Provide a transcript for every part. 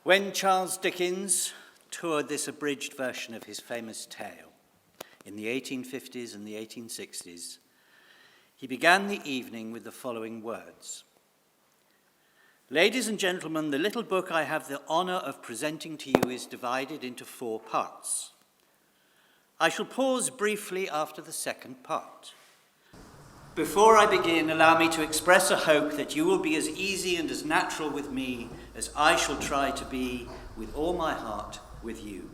When Charles Dickens toured this abridged version of his famous tale in the 1850s and the 1860s, he began the evening with the following words. Ladies and gentlemen, the little book I have the honor of presenting to you is divided into 4 parts. I shall pause briefly after the second part. Before I begin, allow me to express a hope that you will be as easy and as natural with me as I shall try to be with all my heart with you,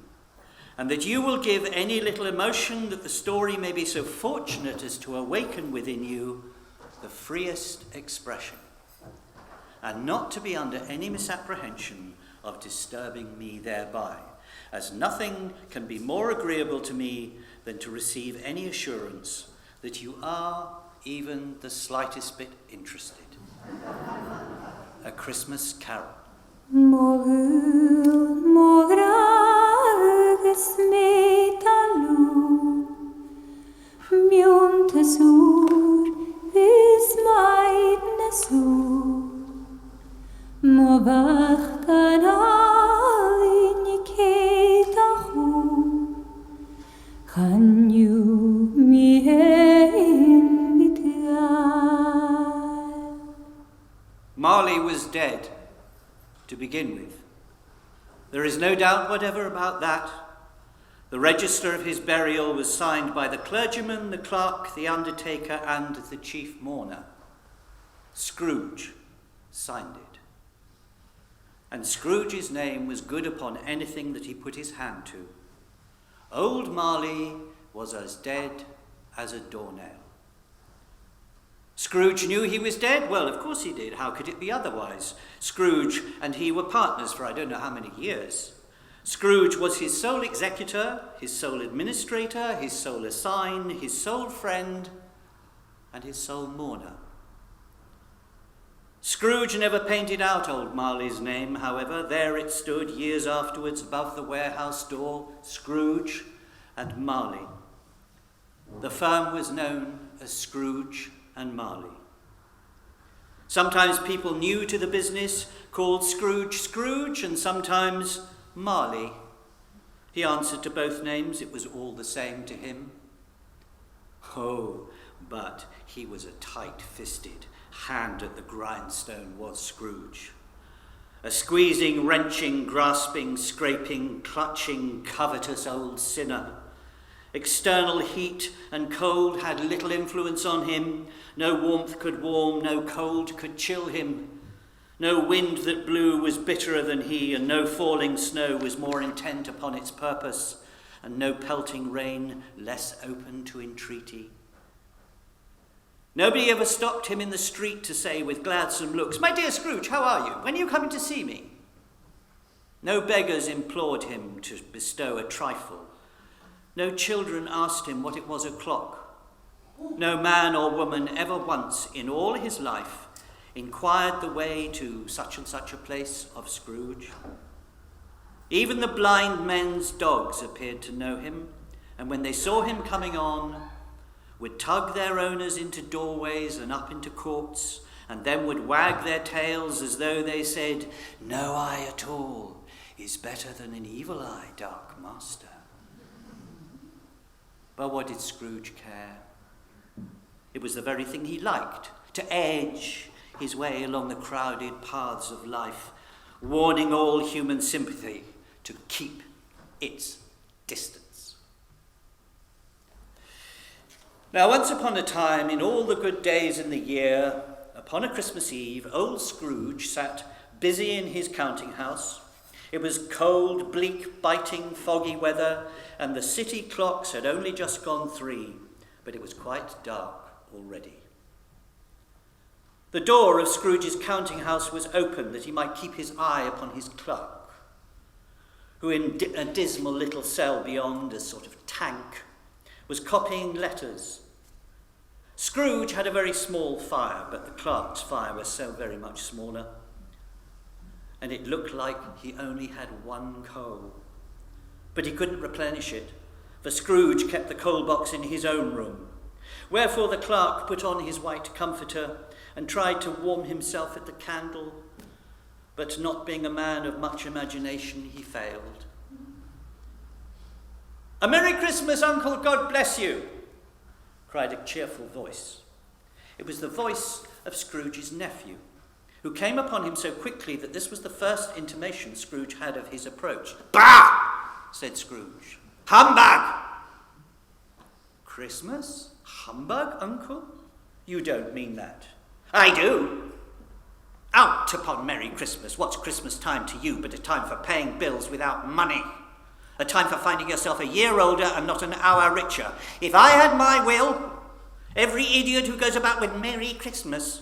and that you will give any little emotion that the story may be so fortunate as to awaken within you the freest expression, and not to be under any misapprehension of disturbing me thereby, as nothing can be more agreeable to me than to receive any assurance that you are even the slightest bit interested. A Christmas Carol. Marley was dead, to begin with. There is no doubt whatever about that. The register of his burial was signed by the clergyman, the clerk, the undertaker, and the chief mourner. Scrooge signed it. And Scrooge's name was good upon anything that he put his hand to. Old Marley was as dead as a doornail. Scrooge knew he was dead? Well, of course he did. How could it be otherwise? Scrooge and he were partners for I don't know how many years. Scrooge was his sole executor, his sole administrator, his sole assign, his sole friend, and his sole mourner. Scrooge never painted out old Marley's name, however. There it stood years afterwards above the warehouse door, Scrooge and Marley. The firm was known as Scrooge and Marley. Sometimes people new to the business called Scrooge Scrooge, and sometimes Marley. He answered to both names. It was all the same to him. Oh, but he was a tight-fisted, hand at the grindstone was Scrooge. A squeezing, wrenching, grasping, scraping, clutching, covetous old sinner. External heat and cold had little influence on him. No warmth could warm, no cold could chill him. No wind that blew was bitterer than he, and no falling snow was more intent upon its purpose, and no pelting rain less open to entreaty. Nobody ever stopped him in the street to say with gladsome looks, "My dear Scrooge, how are you? When are you coming to see me?" No beggars implored him to bestow a trifle. No children asked him what it was o'clock. No man or woman ever once in all his life inquired the way to such and such a place of Scrooge. Even the blind men's dogs appeared to know him, and when they saw him coming on, would tug their owners into doorways and up into courts, and then would wag their tails as though they said, "No eye at all is better than an evil eye, dark master." But what did Scrooge care? It was the very thing he liked, to edge his way along the crowded paths of life, warning all human sympathy to keep its distance. Now, once upon a time, in all the good days in the year, upon a Christmas Eve, old Scrooge sat busy in his counting house. It was cold, bleak, biting, foggy weather, and the city clocks had only just gone 3, but it was quite dark already. The door of Scrooge's counting house was open that he might keep his eye upon his clerk, who in a dismal little cell beyond, a sort of tank, was copying letters. Scrooge had a very small fire, but the clerk's fire was so very much smaller, and it looked like he only had 1 coal. But he couldn't replenish it, for Scrooge kept the coal box in his own room. Wherefore the clerk put on his white comforter and tried to warm himself at the candle, but not being a man of much imagination, he failed. "A Merry Christmas, Uncle, God bless you," cried a cheerful voice. It was the voice of Scrooge's nephew, who came upon him so quickly that this was the first intimation Scrooge had of his approach. "Bah!" said Scrooge. "Humbug!" "Christmas? Humbug, Uncle? You don't mean that." "I do. Out upon Merry Christmas. What's Christmas time to you but a time for paying bills without money? A time for finding yourself a year older and not an hour richer. If I had my will, every idiot who goes about with Merry Christmas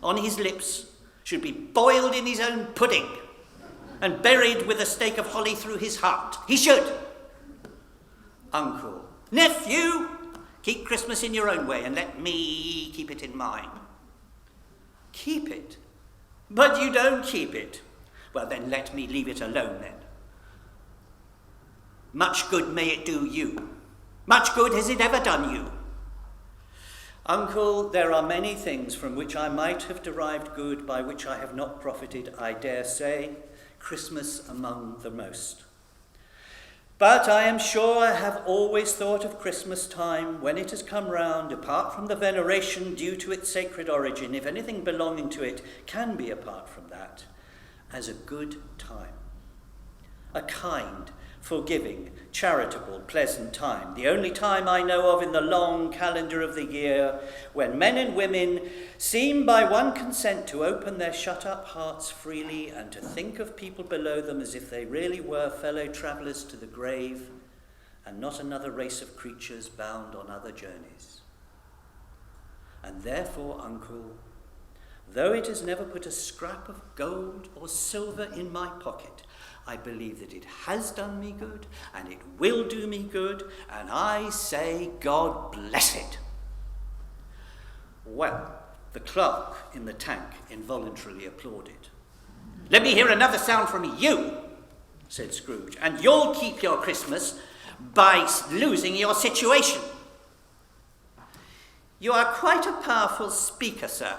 on his lips should be boiled in his own pudding and buried with a stake of holly through his heart. He should. Uncle, nephew, keep Christmas in your own way and let me keep it in mine." "Keep it? But you don't keep it." "Well, then let me leave it alone then. Much good may it do you. Much good has it ever done you." "Uncle, there are many things from which I might have derived good by which I have not profited, I dare say, Christmas among the most. But I am sure I have always thought of Christmas time, when it has come round, apart from the veneration due to its sacred origin, if anything belonging to it can be apart from that, as a good time. A kind, forgiving, charitable, pleasant time, the only time I know of in the long calendar of the year, when men and women seem by one consent to open their shut-up hearts freely and to think of people below them as if they really were fellow travellers to the grave and not another race of creatures bound on other journeys. And therefore, Uncle, though it has never put a scrap of gold or silver in my pocket, I believe that it has done me good, and it will do me good, and I say God bless it." Well, the clerk in the tank involuntarily applauded. "Let me hear another sound from you," said Scrooge, "and you'll keep your Christmas by losing your situation." "You are quite a powerful speaker, sir,"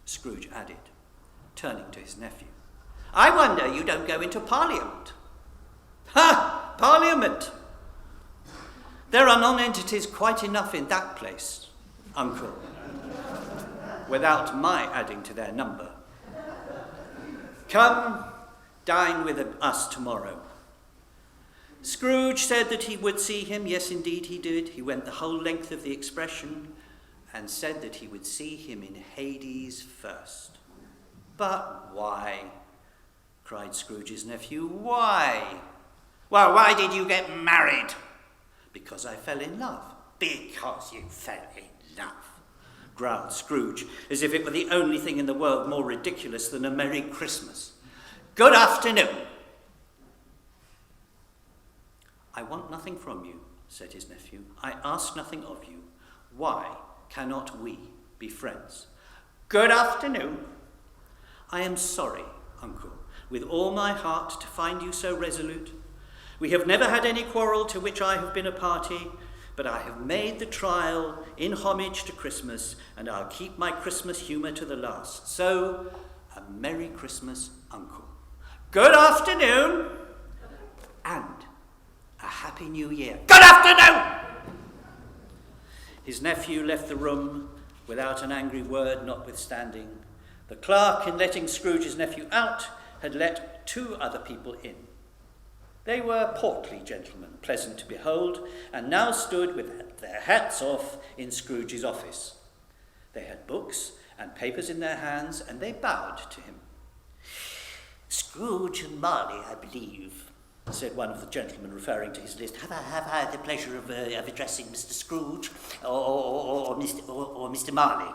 Scrooge added, turning to his nephew. "I wonder you don't go into Parliament." "Ha! Parliament! There are non-entities quite enough in that place, Uncle, without my adding to their number. Come, dine with us tomorrow." Scrooge said that he would see him. Yes, indeed he did. He went the whole length of the expression and said that he would see him in Hades first. "But why?" cried Scrooge's nephew. "Why?" "Well, why did you get married?" "Because I fell in love." "Because you fell in love," growled Scrooge, as if it were the only thing in the world more ridiculous than a Merry Christmas. "Good afternoon." "I want nothing from you," said his nephew. "I ask nothing of you. Why cannot we be friends?" "Good afternoon." "I am sorry, Uncle, with all my heart, to find you so resolute. We have never had any quarrel to which I have been a party, but I have made the trial in homage to Christmas, and I'll keep my Christmas humour to the last. So, a Merry Christmas, Uncle." "Good afternoon." "And a Happy New Year." "Good afternoon." His nephew left the room without an angry word notwithstanding. The clerk, in letting Scrooge's nephew out, had let two other people in. They were portly gentlemen, pleasant to behold, and now stood with their hats off in Scrooge's office. They had books and papers in their hands, and they bowed to him. "Scrooge and Marley, I believe," said one of the gentlemen, referring to his list. Have I the pleasure of addressing Mr. Scrooge or Mr. Marley?"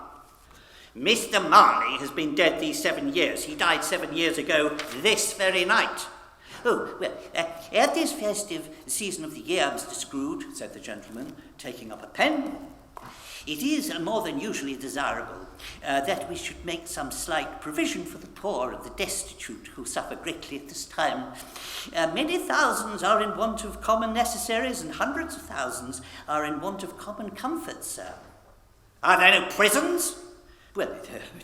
"Mr. Marley has been dead these 7 years. He died 7 years ago this very night." "Oh, well, at this festive season of the year, Mr. Scrooge," said the gentleman, taking up a pen, "it is more than usually desirable that we should make some slight provision for the poor and the destitute who suffer greatly at this time. Many thousands are in want of common necessaries, and hundreds of thousands are in want of common comforts, sir." "Are there no prisons?" Well,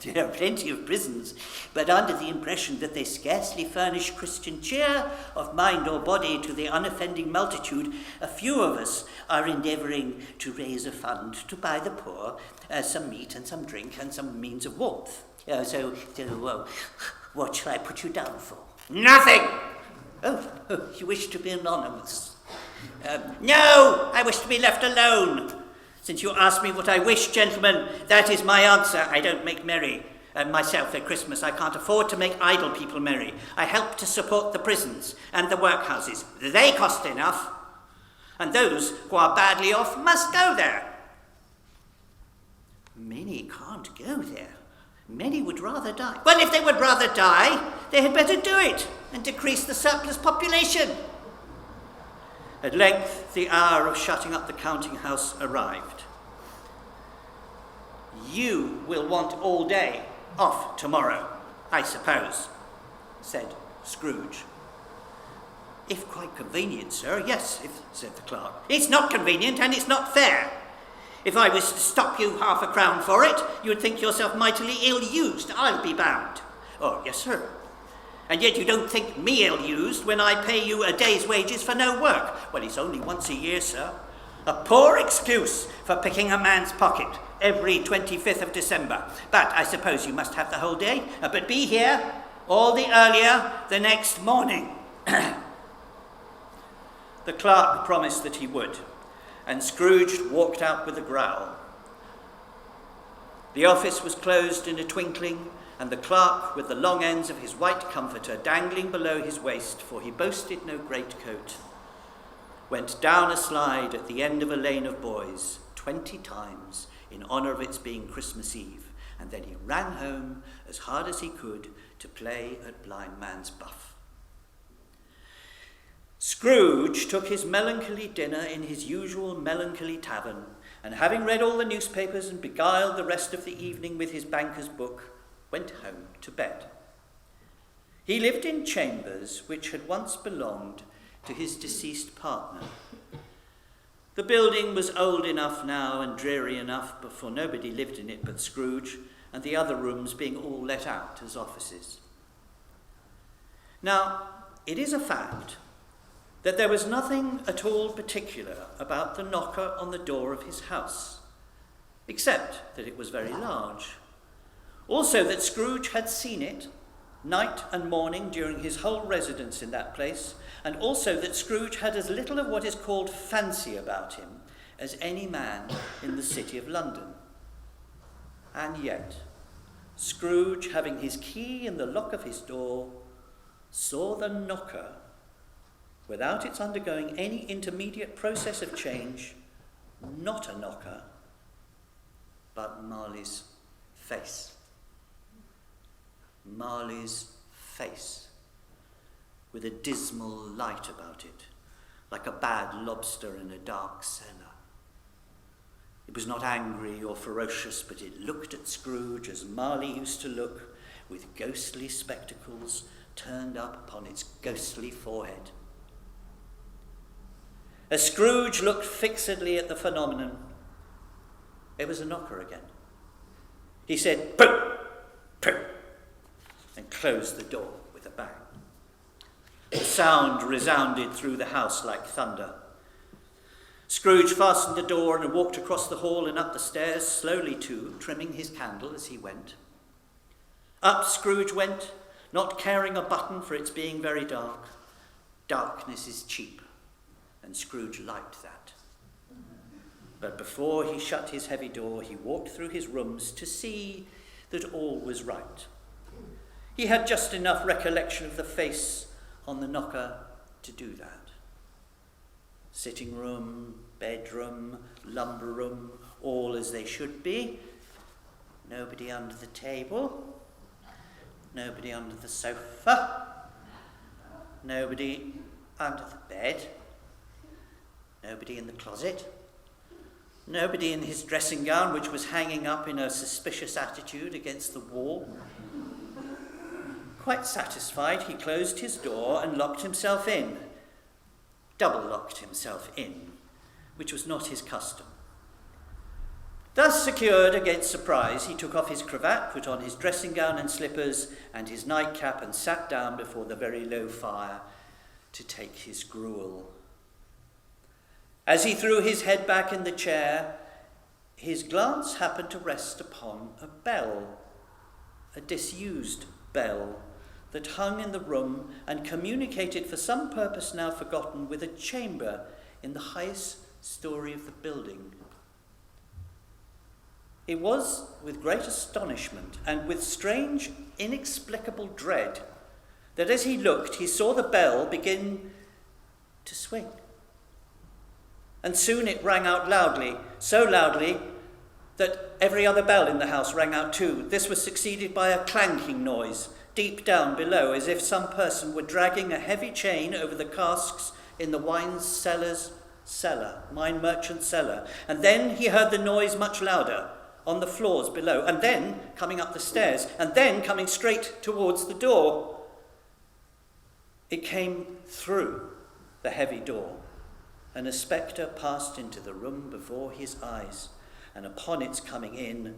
there are plenty of prisons, but under the impression that they scarcely furnish Christian cheer of mind or body to the unoffending multitude, a few of us are endeavouring to raise a fund to buy the poor some meat and some drink and some means of warmth. So, what shall I put you down for? Nothing! Oh, you wish to be anonymous. No, I wish to be left alone. Since you ask me what I wish, gentlemen, that is my answer. I don't make merry myself at Christmas. I can't afford to make idle people merry. I help to support the prisons and the workhouses. They cost enough. And those who are badly off must go there. Many can't go there. Many would rather die. Well, if they would rather die, they had better do it and decrease the surplus population. At length, the hour of shutting up the counting house arrived. You will want all day off tomorrow, I suppose, said Scrooge. If quite convenient, sir, yes, said the clerk. It's not convenient and it's not fair. If I was to stop you half a crown for it, you would think yourself mightily ill-used, I'll be bound. Oh, yes, sir. And yet you don't think me ill-used when I pay you a day's wages for no work. Well, it's only once a year, sir. A poor excuse for picking a man's pocket every 25th of December. But I suppose you must have the whole day. But be here all the earlier the next morning. The clerk promised that he would, and Scrooge walked out with a growl. The office was closed in a twinkling, and the clerk, with the long ends of his white comforter dangling below his waist, for he boasted no greatcoat, went down a slide at the end of a lane of boys 20 times in honour of its being Christmas Eve, and then he ran home as hard as he could to play at blind man's buff. Scrooge took his melancholy dinner in his usual melancholy tavern, and having read all the newspapers and beguiled the rest of the evening with his banker's book, went home to bed. He lived in chambers which had once belonged to his deceased partner. The building was old enough now and dreary enough, for nobody lived in it but Scrooge, and the other rooms being all let out as offices. Now, it is a fact that there was nothing at all particular about the knocker on the door of his house, except that it was very large. Also that Scrooge had seen it night and morning during his whole residence in that place, and also that Scrooge had as little of what is called fancy about him as any man in the city of London. And yet, Scrooge, having his key in the lock of his door, saw the knocker, without its undergoing any intermediate process of change, not a knocker, but Marley's face. Marley's face, with a dismal light about it, like a bad lobster in a dark cellar. It was not angry or ferocious, but it looked at Scrooge as Marley used to look, with ghostly spectacles turned up upon its ghostly forehead. As Scrooge looked fixedly at the phenomenon, there was a knocker again. He said, "Pooh! Pooh!" and closed the door with a bang. The sound resounded through the house like thunder. Scrooge fastened the door and walked across the hall and up the stairs, slowly too, trimming his candle as he went. Up Scrooge went, not caring a button for its being very dark. Darkness is cheap, and Scrooge liked that. But before he shut his heavy door, he walked through his rooms to see that all was right. He had just enough recollection of the face on the knocker to do that. Sitting room, bedroom, lumber room, all as they should be. Nobody under the table. Nobody under the sofa. Nobody under the bed. Nobody in the closet. Nobody in his dressing gown, which was hanging up in a suspicious attitude against the wall. Quite satisfied, he closed his door and locked himself in. Double-locked himself in, which was not his custom. Thus secured against surprise, he took off his cravat, put on his dressing gown and slippers, and his nightcap, and sat down before the very low fire to take his gruel. As he threw his head back in the chair, his glance happened to rest upon a bell, a disused bell, that hung in the room and communicated for some purpose now forgotten with a chamber in the highest story of the building. It was with great astonishment and with strange, inexplicable dread that as he looked, he saw the bell begin to swing. And soon it rang out loudly, so loudly that every other bell in the house rang out too. This was succeeded by a clanking noise deep down below, as if some person were dragging a heavy chain over the casks in the wine merchant's cellar. And then he heard the noise much louder on the floors below, and then coming up the stairs, and then coming straight towards the door. It came through the heavy door, and a spectre passed into the room before his eyes, and upon its coming in,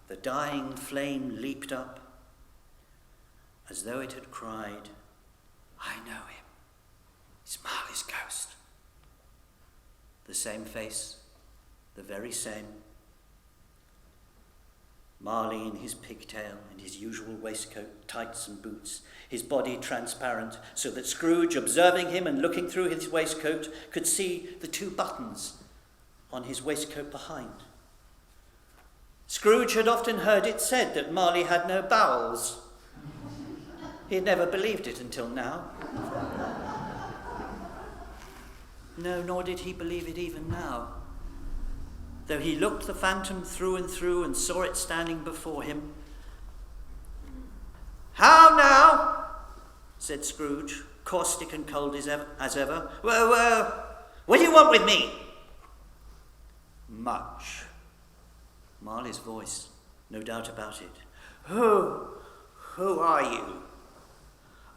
the dying flame leaped up, as though it had cried, "I know him. It's Marley's ghost." The same face, the very same. Marley in his pigtail and his usual waistcoat, tights and boots, his body transparent, so that Scrooge, observing him and looking through his waistcoat, could see the 2 buttons on his waistcoat behind. Scrooge had often heard it said that Marley had no bowels. He had never believed it until now. No, nor did he believe it even now, though he looked the phantom through and through and saw it standing before him. "How now?" said Scrooge, caustic and cold as ever. What do you want with me?" "Much." Marley's voice, no doubt about it. Who are you?"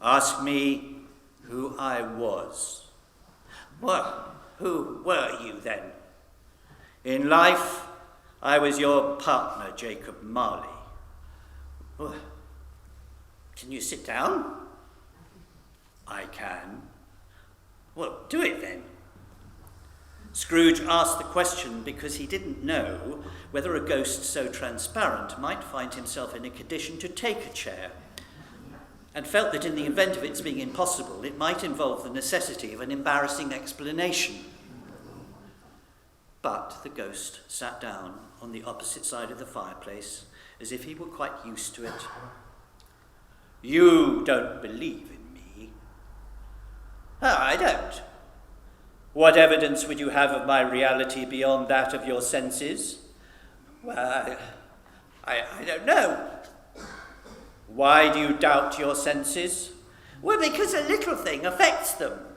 "Ask me who I was." "Well, who were you then?" "In life, I was your partner, Jacob Marley." "Well, can you sit down?" "I can." "Well, do it then." Scrooge asked the question because he didn't know whether a ghost so transparent might find himself in a condition to take a chair, and felt that in the event of its being impossible, it might involve the necessity of an embarrassing explanation. But the ghost sat down on the opposite side of the fireplace, as if he were quite used to it. "You don't believe in me?" "Oh, I don't." "What evidence would you have of my reality beyond that of your senses?" "Well, I don't know." "Why do you doubt your senses?" "Well, because a little thing affects them.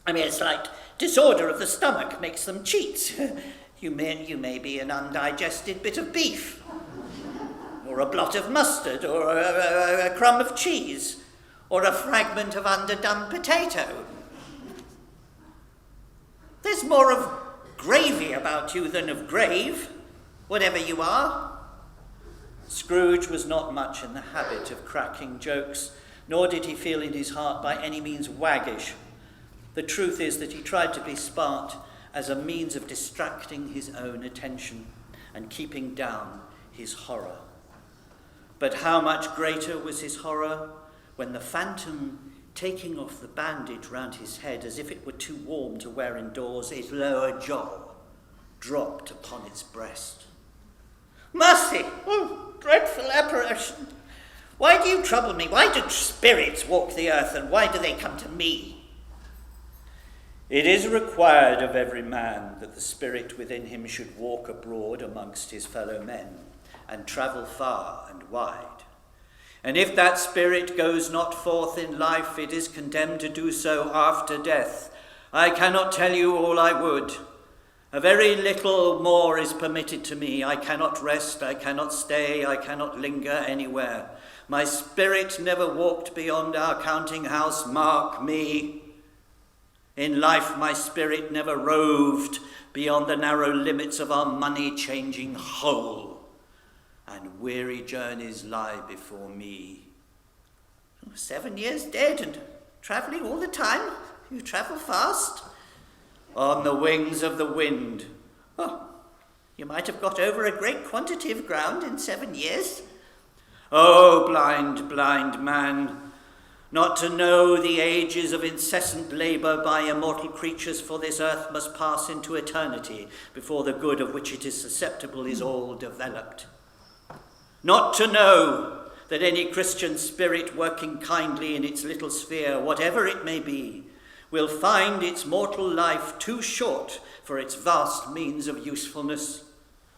I mean, it's like disorder of the stomach makes them cheat. You may be an undigested bit of beef, or a blot of mustard, or a crumb of cheese, or a fragment of underdone potato. There's more of gravy about you than of grave, whatever you are." Scrooge was not much in the habit of cracking jokes, nor did he feel in his heart by any means waggish. The truth is that he tried to be smart as a means of distracting his own attention and keeping down his horror. But how much greater was his horror when the phantom, taking off the bandage round his head as if it were too warm to wear indoors, its lower jaw dropped upon its breast. "Mercy! Oh, dreadful apparition! Why do you trouble me? Why do spirits walk the earth, and why do they come to me?" "It is required of every man that the spirit within him should walk abroad amongst his fellow men, and travel far and wide. And if that spirit goes not forth in life, it is condemned to do so after death. I cannot tell you all I would. A very little more is permitted to me. I cannot rest, I cannot stay, I cannot linger anywhere. My spirit never walked beyond our counting house, mark me." In life my spirit never roved beyond the narrow limits of our money-changing hole, and weary journeys lie before me. 7 years dead and travelling all the time? You travel fast? On the wings of the wind. Oh, you might have got over a great quantity of ground in 7 years. Oh, blind, blind man, not to know the ages of incessant labour by immortal creatures, for this earth must pass into eternity before the good of which it is susceptible is all developed. Not to know that any Christian spirit working kindly in its little sphere, whatever it may be, will find its mortal life too short for its vast means of usefulness.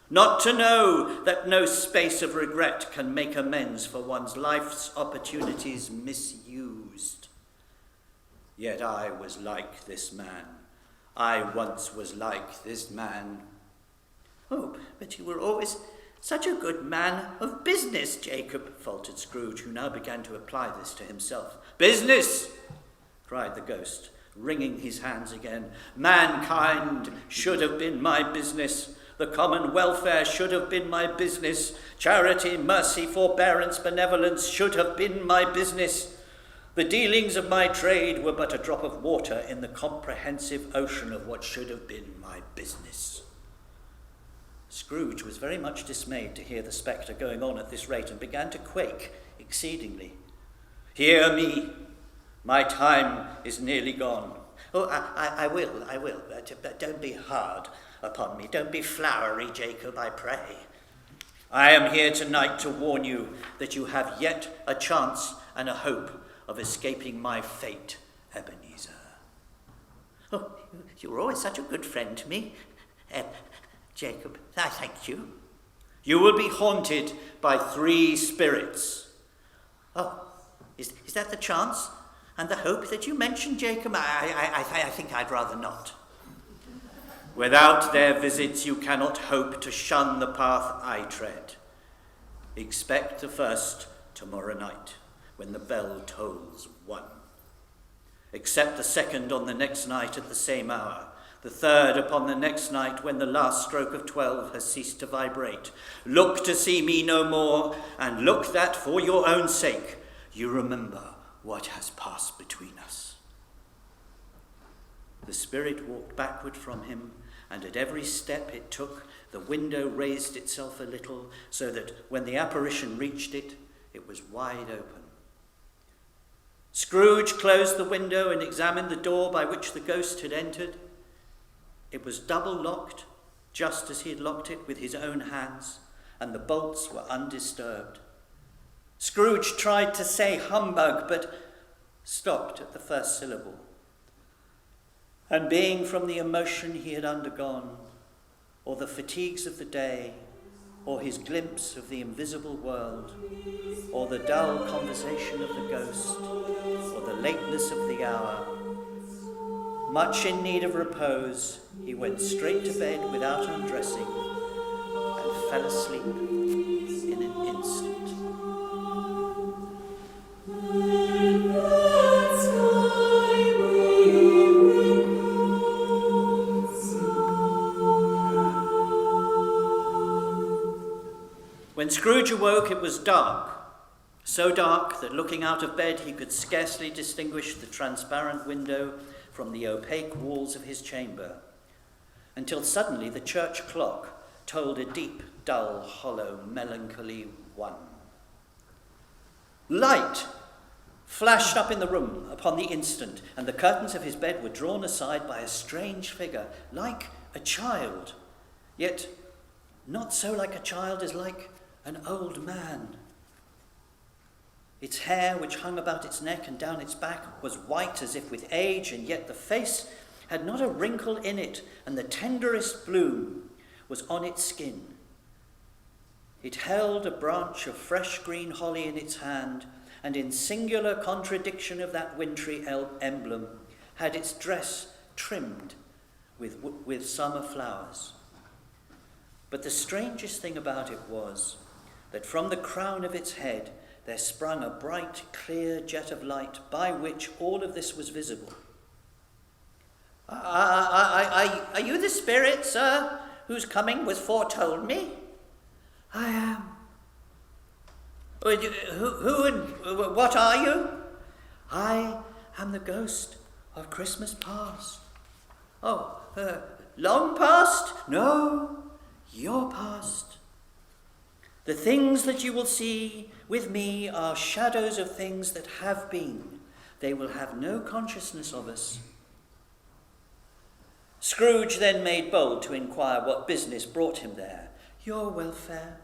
Not to know that no space of regret can make amends for one's life's opportunities misused. Yet I was like this man. I once was like this man. Oh, but you were always such a good man of business, Jacob, faltered Scrooge, who now began to apply this to himself. Business, cried the ghost, wringing his hands again. Mankind should have been my business. The common welfare should have been my business. Charity, mercy, forbearance, benevolence should have been my business. The dealings of my trade were but a drop of water in the comprehensive ocean of what should have been my business. Scrooge was very much dismayed to hear the spectre going on at this rate and began to quake exceedingly. Hear me, my time is nearly gone. Oh, I will, but don't be hard upon me. Don't be flowery, Jacob, I pray. I am here tonight to warn you that you have yet a chance and a hope of escaping my fate, Ebenezer. Oh, you were always such a good friend to me, Jacob. I thank you. You will be haunted by 3 spirits. Oh, is that the chance and the hope that you mentioned, Jacob? I think I'd rather not. Without their visits, you cannot hope to shun the path I tread. Expect the first tomorrow night, when the bell tolls 1. Accept the second on the next night at the same hour. The third upon the next night, when the last stroke of 12 has ceased to vibrate. Look to see me no more, and look that for your own sake you remember what has passed between us. The spirit walked backward from him, and at every step it took, the window raised itself a little, so that when the apparition reached it, it was wide open. Scrooge closed the window and examined the door by which the ghost had entered. It was double locked, just as he had locked it with his own hands, and the bolts were undisturbed. Scrooge tried to say humbug, but stopped at the first syllable. And being from the emotion he had undergone, or the fatigues of the day, or his glimpse of the invisible world, or the dull conversation of the ghost, or the lateness of the hour, much in need of repose, he went straight to bed without undressing and fell asleep in an instant. When Scrooge awoke, it was dark, so dark that looking out of bed he could scarcely distinguish the transparent window from the opaque walls of his chamber, until suddenly the church clock tolled a deep, dull, hollow, melancholy 1. Light flashed up in the room upon the instant, and the curtains of his bed were drawn aside by a strange figure, like a child, yet not so like a child as like an old man. Its hair, which hung about its neck and down its back, was white as if with age, and yet the face had not a wrinkle in it, and the tenderest bloom was on its skin. It held a branch of fresh green holly in its hand, and in singular contradiction of that wintry emblem, had its dress trimmed with summer flowers. But the strangest thing about it was that from the crown of its head there sprung a bright, clear jet of light by which all of this was visible. Are you the spirit, sir, whose coming was foretold me? I am. Who and what are you? I am the ghost of Christmas past. Oh, long past? No, your past. The things that you will see with me are shadows of things that have been. They will have no consciousness of us. Scrooge then made bold to inquire what business brought him there. Your welfare.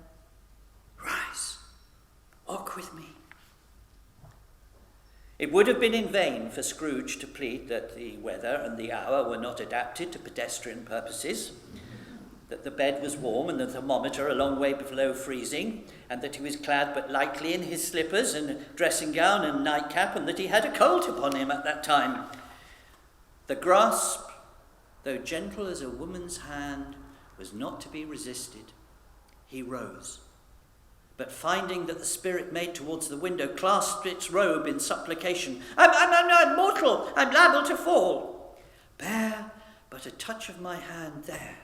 Rise, walk with me. It would have been in vain for Scrooge to plead that the weather and the hour were not adapted to pedestrian purposes, that the bed was warm and the thermometer a long way below freezing, and that he was clad but lightly in his slippers and dressing gown and nightcap, and that he had a cold upon him at that time. The grasp, though gentle as a woman's hand, was not to be resisted. He rose, but finding that the spirit made towards the window, clasped its robe in supplication. I'm mortal, I'm liable to fall. Bear but a touch of my hand there,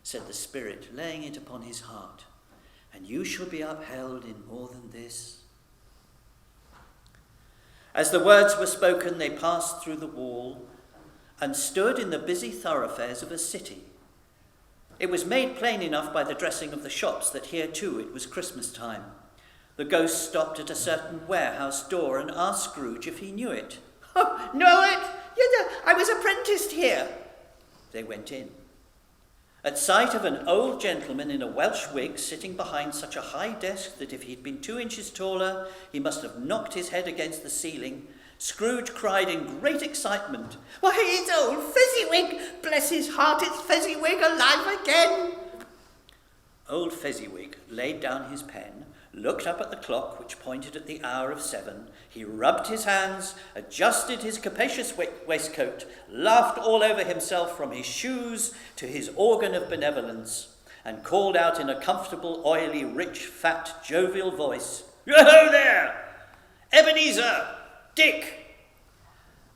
said the spirit, laying it upon his heart, and you shall be upheld in more than this. As the words were spoken, they passed through the wall and stood in the busy thoroughfares of a city. It was made plain enough by the dressing of the shops that here too it was Christmas time. The ghost stopped at a certain warehouse door and asked Scrooge if he knew it. Oh, know it? I was apprenticed here. They went in. At sight of an old gentleman in a Welsh wig sitting behind such a high desk that if he'd been 2 inches taller, he must have knocked his head against the ceiling, Scrooge cried in great excitement, Why, it's old Fezziwig! Bless his heart, it's Fezziwig alive again! Old Fezziwig laid down his pen, looked up at the clock which pointed at the hour of 7. He rubbed his hands, adjusted his capacious waistcoat, laughed all over himself from his shoes to his organ of benevolence, and called out in a comfortable, oily, rich, fat, jovial voice, Yo-ho there! Ebenezer! Dick!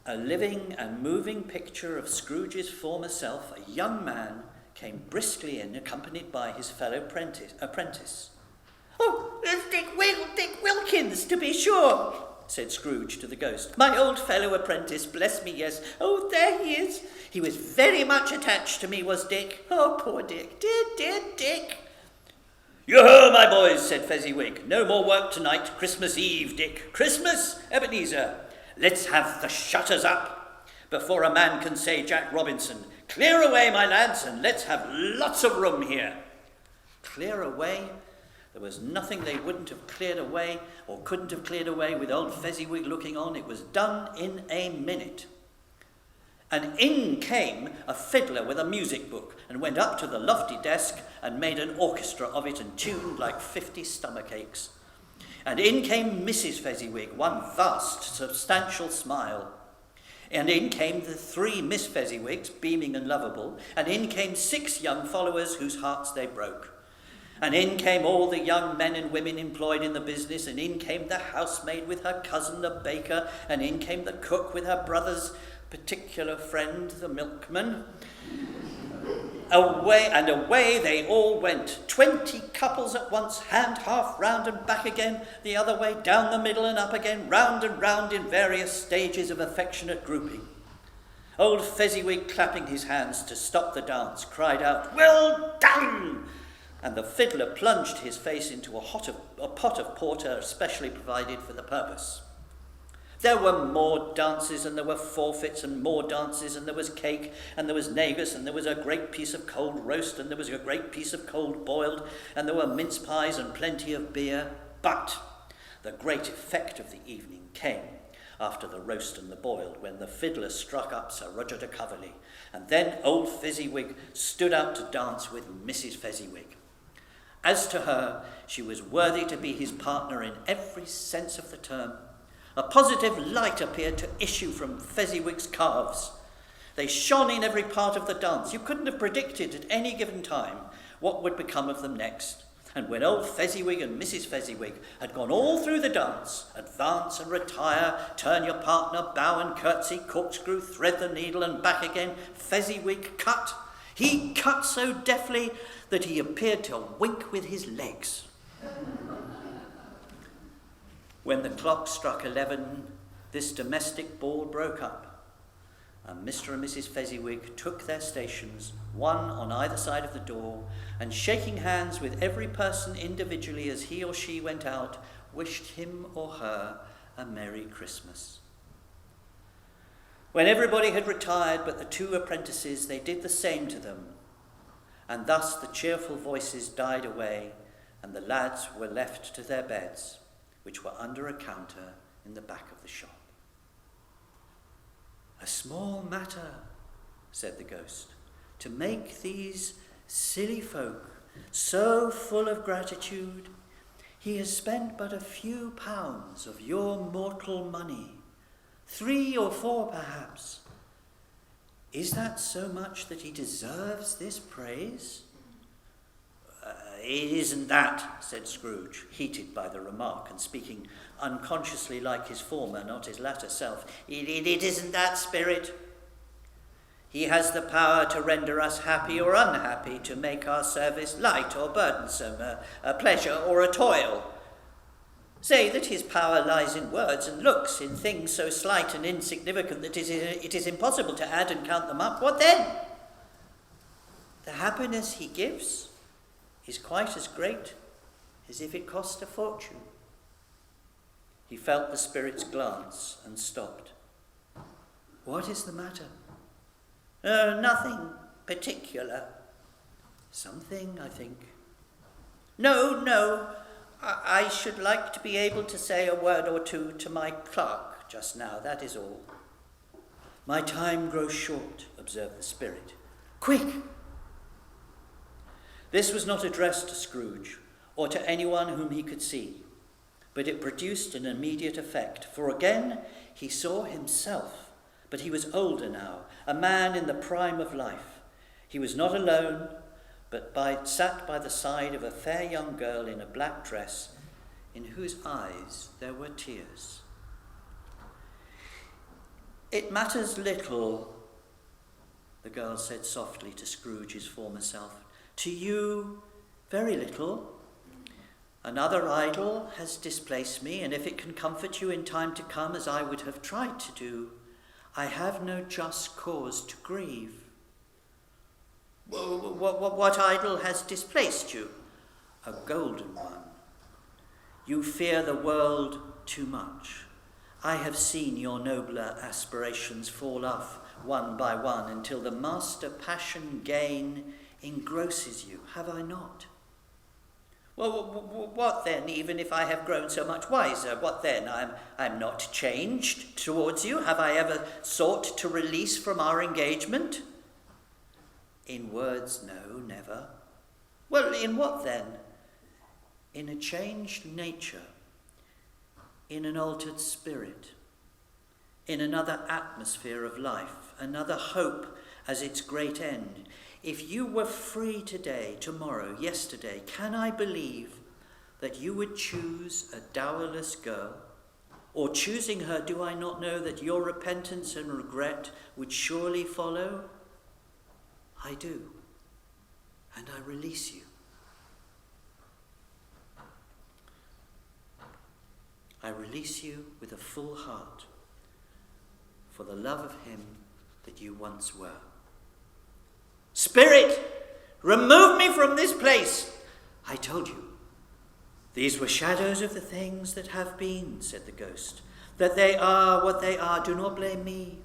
A living and moving picture of Scrooge's former self, a young man, came briskly in, accompanied by his fellow apprentice. Oh, there's Dick Wilkins, to be sure, said Scrooge to the ghost. My old fellow apprentice, bless me, yes. Oh, there he is. He was very much attached to me, was Dick. Oh, poor Dick, dear Dick. Yo-ho, my boys, said Fezziwig. No more work tonight. Christmas Eve, Dick. Christmas, Ebenezer. Let's have the shutters up before a man can say Jack Robinson. Clear away, my lads, and let's have lots of room here. Clear away? There was nothing they wouldn't have cleared away or couldn't have cleared away with old Fezziwig looking on. It was done in a minute. And in came a fiddler with a music book and went up to the lofty desk and made an orchestra of it and tuned like 50 stomachaches. And in came Mrs. Fezziwig, one vast, substantial smile. And in came the 3 Miss Fezziwigs, beaming and lovable, and in came 6 young followers whose hearts they broke. And in came all the young men and women employed in the business, and in came the housemaid with her cousin the baker, and in came the cook with her brother's particular friend, the milkman. Away they all went, 20 couples at once, hand half round and back again, the other way, down the middle and up again, round and round in various stages of affectionate grouping. Old Fezziwig, clapping his hands to stop the dance, cried out, Well done! And the fiddler plunged his face into a pot of porter specially provided for the purpose. There were more dances, and there were forfeits, and more dances, and there was cake, and there was negus, and there was a great piece of cold roast, and there was a great piece of cold boiled, and there were mince pies and plenty of beer. But the great effect of the evening came after the roast and the boiled, when the fiddler struck up Sir Roger de Coverley, and then old Fezziwig stood out to dance with Mrs. Fezziwig. As to her, she was worthy to be his partner in every sense of the term. A positive light appeared to issue from Fezziwig's calves. They shone in every part of the dance. You couldn't have predicted at any given time what would become of them next. And when old Fezziwig and Mrs. Fezziwig had gone all through the dance, advance and retire, turn your partner, bow and curtsy, corkscrew, thread the needle and back again, Fezziwig cut. He cut so deftly that he appeared to wink with his legs. When the clock struck 11, this domestic ball broke up, and Mr. and Mrs. Fezziwig took their stations, one on either side of the door, and shaking hands with every person individually as he or she went out, wished him or her a Merry Christmas. When everybody had retired but the two apprentices, they did the same to them, and thus the cheerful voices died away, and the lads were left to their beds, which were under a counter in the back of the shop. "A small matter," said the ghost, "to make these silly folk so full of gratitude. He has spent but a few pounds of your mortal money, 3 or 4 perhaps. Is that so much that he deserves this praise?" "It isn't that," said Scrooge, heated by the remark and speaking unconsciously like his former, not his latter self. It isn't that, Spirit. He has the power to render us happy or unhappy, to make our service light or burdensome, a pleasure or a toil. Say that his power lies in words and looks, in things so slight and insignificant that it is impossible to add and count them up. What then? The happiness he gives is quite as great as if it cost a fortune. He felt the Spirit's glance and stopped. "What is the matter?" Nothing particular." "Something, I think." No. I should like to be able to say a word or two to my clerk just now, that is all." "My time grows short," observed the Spirit. "Quick!" This was not addressed to Scrooge, or to anyone whom he could see, but it produced an immediate effect, for again he saw himself, but he was older now, a man in the prime of life. He was not alone, but sat by the side of a fair young girl in a black dress, in whose eyes there were tears. "It matters little," the girl said softly to Scrooge's former self. "To you, very little. Another idol has displaced me, and if it can comfort you in time to come, as I would have tried to do, I have no just cause to grieve." What idol has displaced you?" "A golden one. You fear the world too much. I have seen your nobler aspirations fall off one by one until the master passion gain engrosses you, have I not?" What then, even if I have grown so much wiser? What then? I'm not changed towards you. Have I ever sought to release from our engagement?" "In words, no, never." "Well, in what then?" "In a changed nature, in an altered spirit, in another atmosphere of life, another hope as its great end. If you were free today, tomorrow, yesterday, can I believe that you would choose a dowerless girl? Or choosing her, do I not know that your repentance and regret would surely follow? I do, and I release you. I release you with a full heart for the love of him that you once were." "Spirit, remove me from this place!" "I told you, these were shadows of the things that have been," said the ghost. "That they are what they are, do not blame me."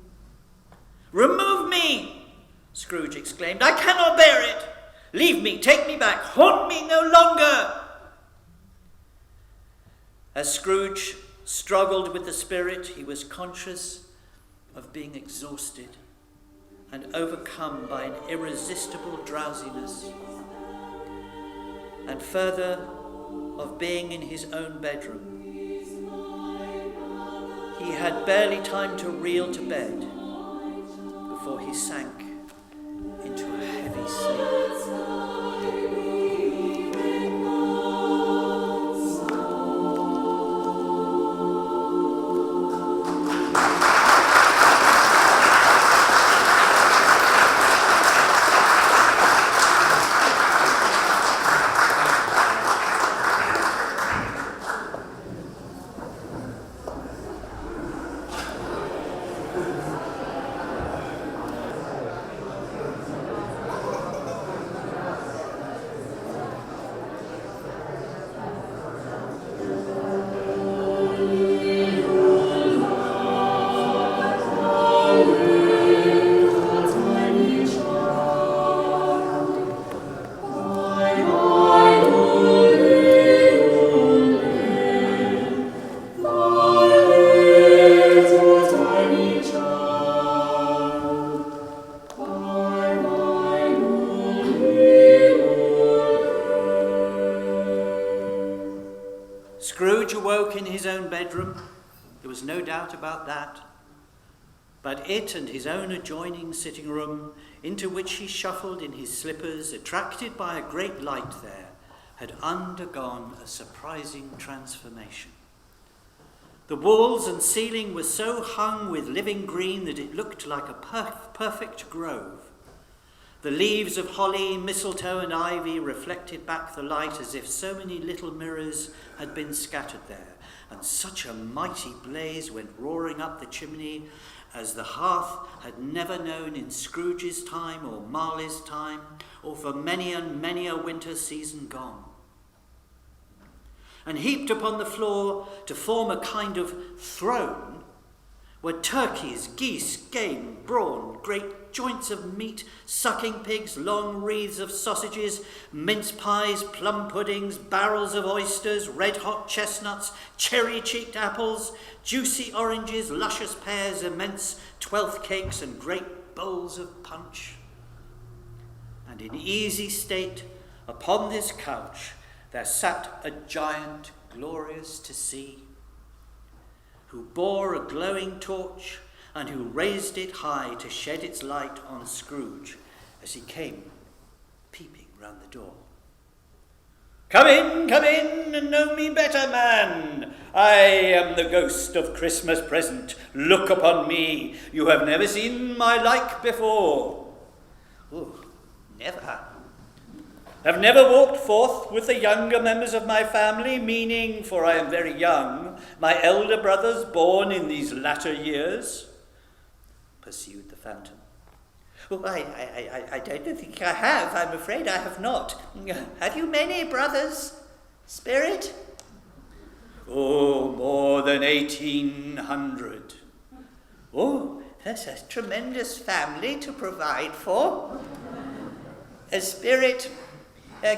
"Remove me!" Scrooge exclaimed. "I cannot bear it! Leave me, take me back, haunt me no longer!" As Scrooge struggled with the Spirit, he was conscious of being exhausted and overcome by an irresistible drowsiness, and further, of being in his own bedroom. He had barely time to reel to bed before he sank into a heavy sleep. woke in his own bedroom. There was no doubt about that. But it and his own adjoining sitting room, into which he shuffled in his slippers, attracted by a great light there, had undergone a surprising transformation. The walls and ceiling were so hung with living green that it looked like a perfect grove. The leaves of holly, mistletoe and ivy reflected back the light as if so many little mirrors had been scattered there, and such a mighty blaze went roaring up the chimney as the hearth had never known in Scrooge's time or Marley's time, or for many and many a winter season gone. And heaped upon the floor to form a kind of throne were turkeys, geese, game, brawn, great joints of meat, sucking pigs, long wreaths of sausages, mince pies, plum puddings, barrels of oysters, red-hot chestnuts, cherry-cheeked apples, juicy oranges, luscious pears, immense twelfth cakes, and great bowls of punch. And in easy state, upon this couch, there sat a giant glorious to see, who bore a glowing torch and who raised it high to shed its light on Scrooge as he came peeping round the door. Come in, and know me better, man. I am the ghost of Christmas present. Look upon me. You have never seen my like before. Oh, never. Have never walked forth with the younger members of my family, meaning, for I am very young, my elder brothers born in these latter years? Pursued the phantom. Oh, I don't think I have. I'm afraid I have not. Have you many brothers, Spirit? Oh, more than 1,800. Oh, that's a tremendous family to provide for. Spirit,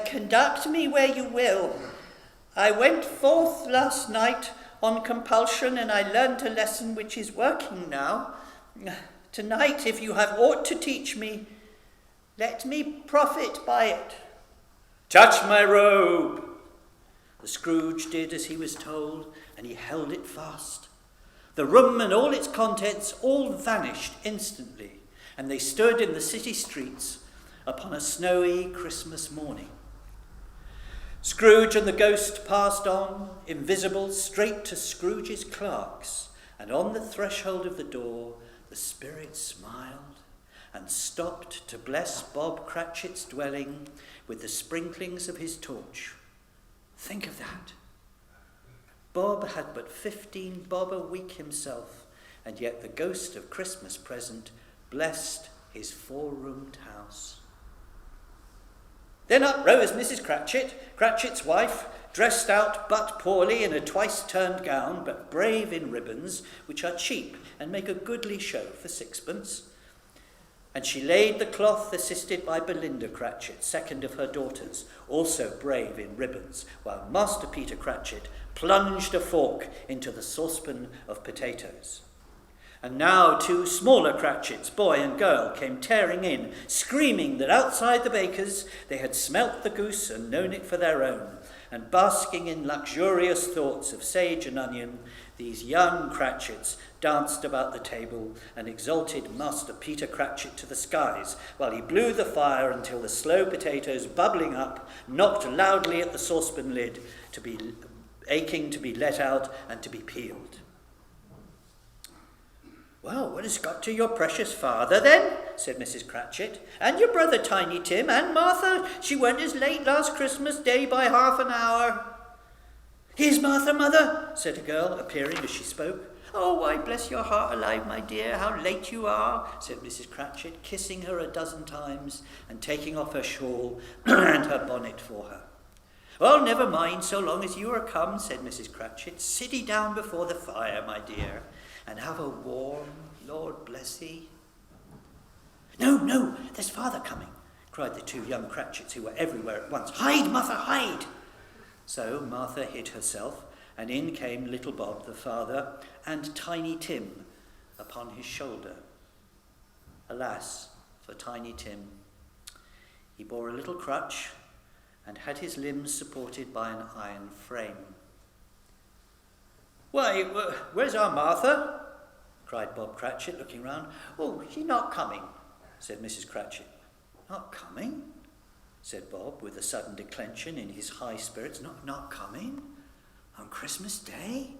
conduct me where you will. I went forth last night on compulsion, and I learnt a lesson which is working now. Tonight, if you have aught to teach me, let me profit by it. Touch my robe. The Scrooge did as he was told, and he held it fast. The room and all its contents all vanished instantly, and they stood in the city streets upon a snowy Christmas morning. Scrooge and the ghost passed on, invisible, straight to Scrooge's clerks, and on the threshold of the door the spirit smiled and stopped to bless Bob Cratchit's dwelling with the sprinklings of his torch. Think of that. Bob had but 15 bob a week himself, and yet the ghost of Christmas present blessed his 4-roomed house. Then up rose Mrs. Cratchit, Cratchit's wife, dressed out but poorly in a twice-turned gown, but brave in ribbons, which are cheap and make a goodly show for 6pence. And she laid the cloth, assisted by Belinda Cratchit, second of her daughters, also brave in ribbons, while Master Peter Cratchit plunged a fork into the saucepan of potatoes. And now 2 smaller Cratchits, boy and girl, came tearing in, screaming that outside the baker's they had smelt the goose and known it for their own, and basking in luxurious thoughts of sage and onion, these young Cratchits danced about the table and exalted Master Peter Cratchit to the skies, while he blew the fire until the slow potatoes, bubbling up, knocked loudly at the saucepan lid, to be aching to be let out and to be peeled. "Well, what has got to your precious father, then?" said Mrs. Cratchit. "And your brother Tiny Tim, and Martha? She went as late last Christmas Day by half an hour." "Here's Martha, mother," said a girl, appearing as she spoke. "Oh, why, bless your heart alive, my dear, how late you are," said Mrs. Cratchit, kissing her a dozen times and taking off her shawl and her bonnet for her. "Well, never mind, so long as you are come," said Mrs. Cratchit. "Sit ye down before the fire, my dear, and have a warm, Lord bless thee." No, there's father coming," cried the 2 young Cratchits, who were everywhere at once. "Hide, Martha, hide!" So Martha hid herself, and in came little Bob, the father, and Tiny Tim upon his shoulder. Alas for Tiny Tim. He bore a little crutch and had his limbs supported by an iron frame. Why, where's our Martha? Cried Bob Cratchit, looking round. Oh, she's not coming, said Mrs. Cratchit. Not coming? Said Bob, with a sudden declension in his high spirits. Not coming? On Christmas Day?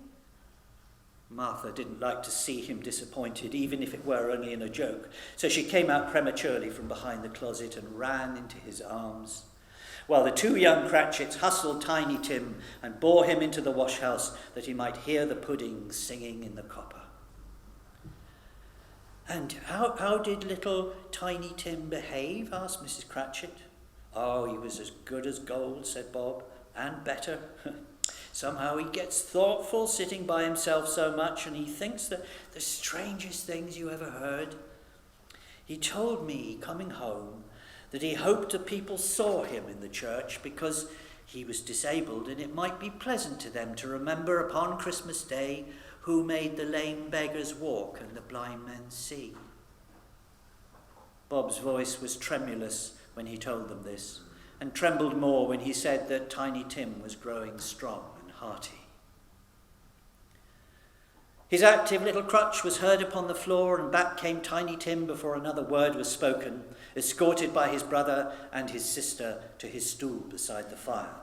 Martha didn't like to see him disappointed, even if it were only in a joke, so she came out prematurely from behind the closet and ran into his arms, while the two young Cratchits hustled Tiny Tim and bore him into the wash-house that he might hear the pudding singing in the copper. And how did little Tiny Tim behave? Asked Mrs. Cratchit. Oh, he was as good as gold, said Bob, and better. Somehow he gets thoughtful sitting by himself so much, and he thinks the strangest things you ever heard. He told me, coming home, that he hoped the people saw him in the church because he was disabled, and it might be pleasant to them to remember upon Christmas Day who made the lame beggars walk and the blind men see. Bob's voice was tremulous when he told them this, and trembled more when he said that Tiny Tim was growing strong and hearty. His active little crutch was heard upon the floor, and back came Tiny Tim before another word was spoken, escorted by his brother and his sister to his stool beside the fire.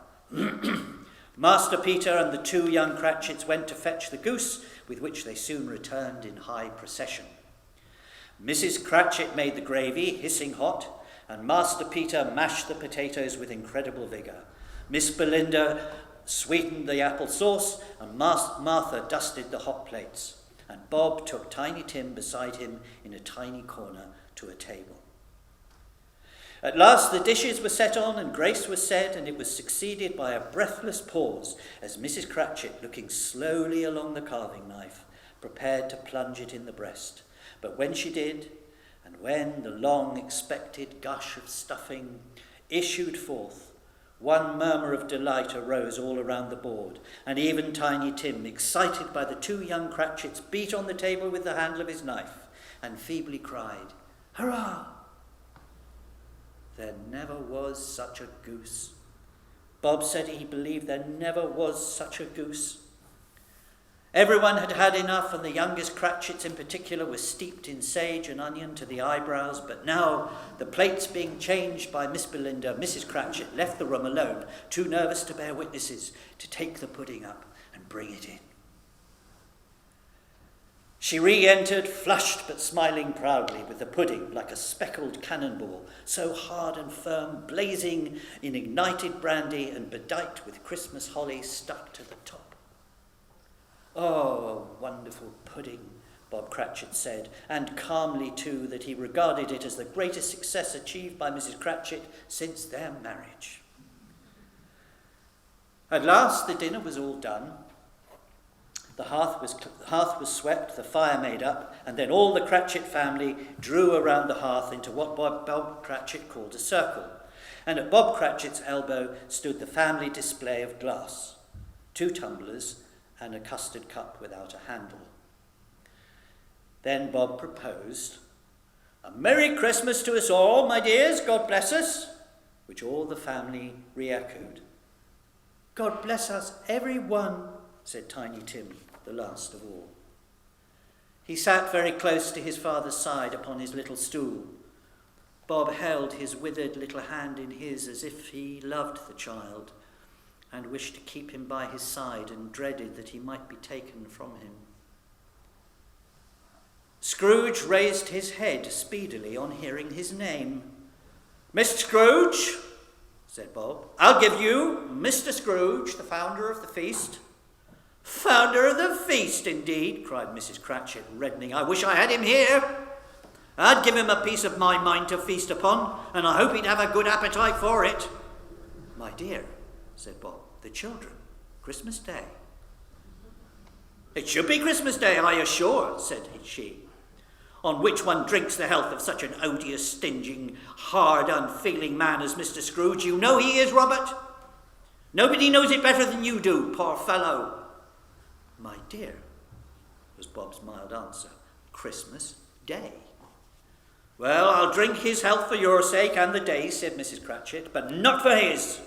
Master Peter and the two young Cratchits went to fetch the goose, with which they soon returned in high procession. Mrs. Cratchit made the gravy, hissing hot, and Master Peter mashed the potatoes with incredible vigour. Miss Belinda sweetened the apple sauce, and Martha dusted the hot plates, and Bob took Tiny Tim beside him in a tiny corner to a table. At last the dishes were set on and grace was said, and it was succeeded by a breathless pause as Mrs. Cratchit, looking slowly along the carving knife, prepared to plunge it in the breast. But when she did, and when the long-expected gush of stuffing issued forth, one murmur of delight arose all around the board, and even Tiny Tim, excited by the two young Cratchits, beat on the table with the handle of his knife and feebly cried, "Hurrah!" There never was such a goose. Bob said he believed there never was such a goose. Everyone had had enough, and the youngest Cratchits in particular were steeped in sage and onion to the eyebrows, but now, the plates being changed by Miss Belinda, Mrs. Cratchit left the room alone, too nervous to bear witnesses, to take the pudding up and bring it in. She re-entered, flushed but smiling proudly, with the pudding like a speckled cannonball, so hard and firm, blazing in ignited brandy and bedight with Christmas holly stuck to the top. "Oh, a wonderful pudding," Bob Cratchit said, and calmly too, that he regarded it as the greatest success achieved by Mrs. Cratchit since their marriage. At last the dinner was all done. The hearth was swept, the fire made up, and then all the Cratchit family drew around the hearth into what Bob Cratchit called a circle, and at Bob Cratchit's elbow stood the family display of glass, 2 tumblers, and a custard cup without a handle. Then Bob proposed, "A Merry Christmas to us all, my dears, God bless us," which all the family re-echoed. "God bless us, every one," said Tiny Tim, the last of all. He sat very close to his father's side upon his little stool. Bob held his withered little hand in his as if he loved the child, and wished to keep him by his side and dreaded that he might be taken from him. Scrooge raised his head speedily on hearing his name. "Mr. Scrooge," said Bob, "I'll give you Mr. Scrooge, the founder of the feast." "Founder of the feast, indeed," cried Mrs. Cratchit, reddening. "I wish I had him here. I'd give him a piece of my mind to feast upon, and I hope he'd have a good appetite for it." "My dear," said Bob, "the children, Christmas Day." "It should be Christmas Day, I assure," said she, "on which one drinks the health of such an odious, stinging, hard, unfeeling man as Mr. Scrooge. You know he is, Robert. Nobody knows it better than you do, poor fellow." "My dear," was Bob's mild answer, "Christmas Day." "Well, I'll drink his health for your sake and the day's," said Mrs. Cratchit, "but not for his."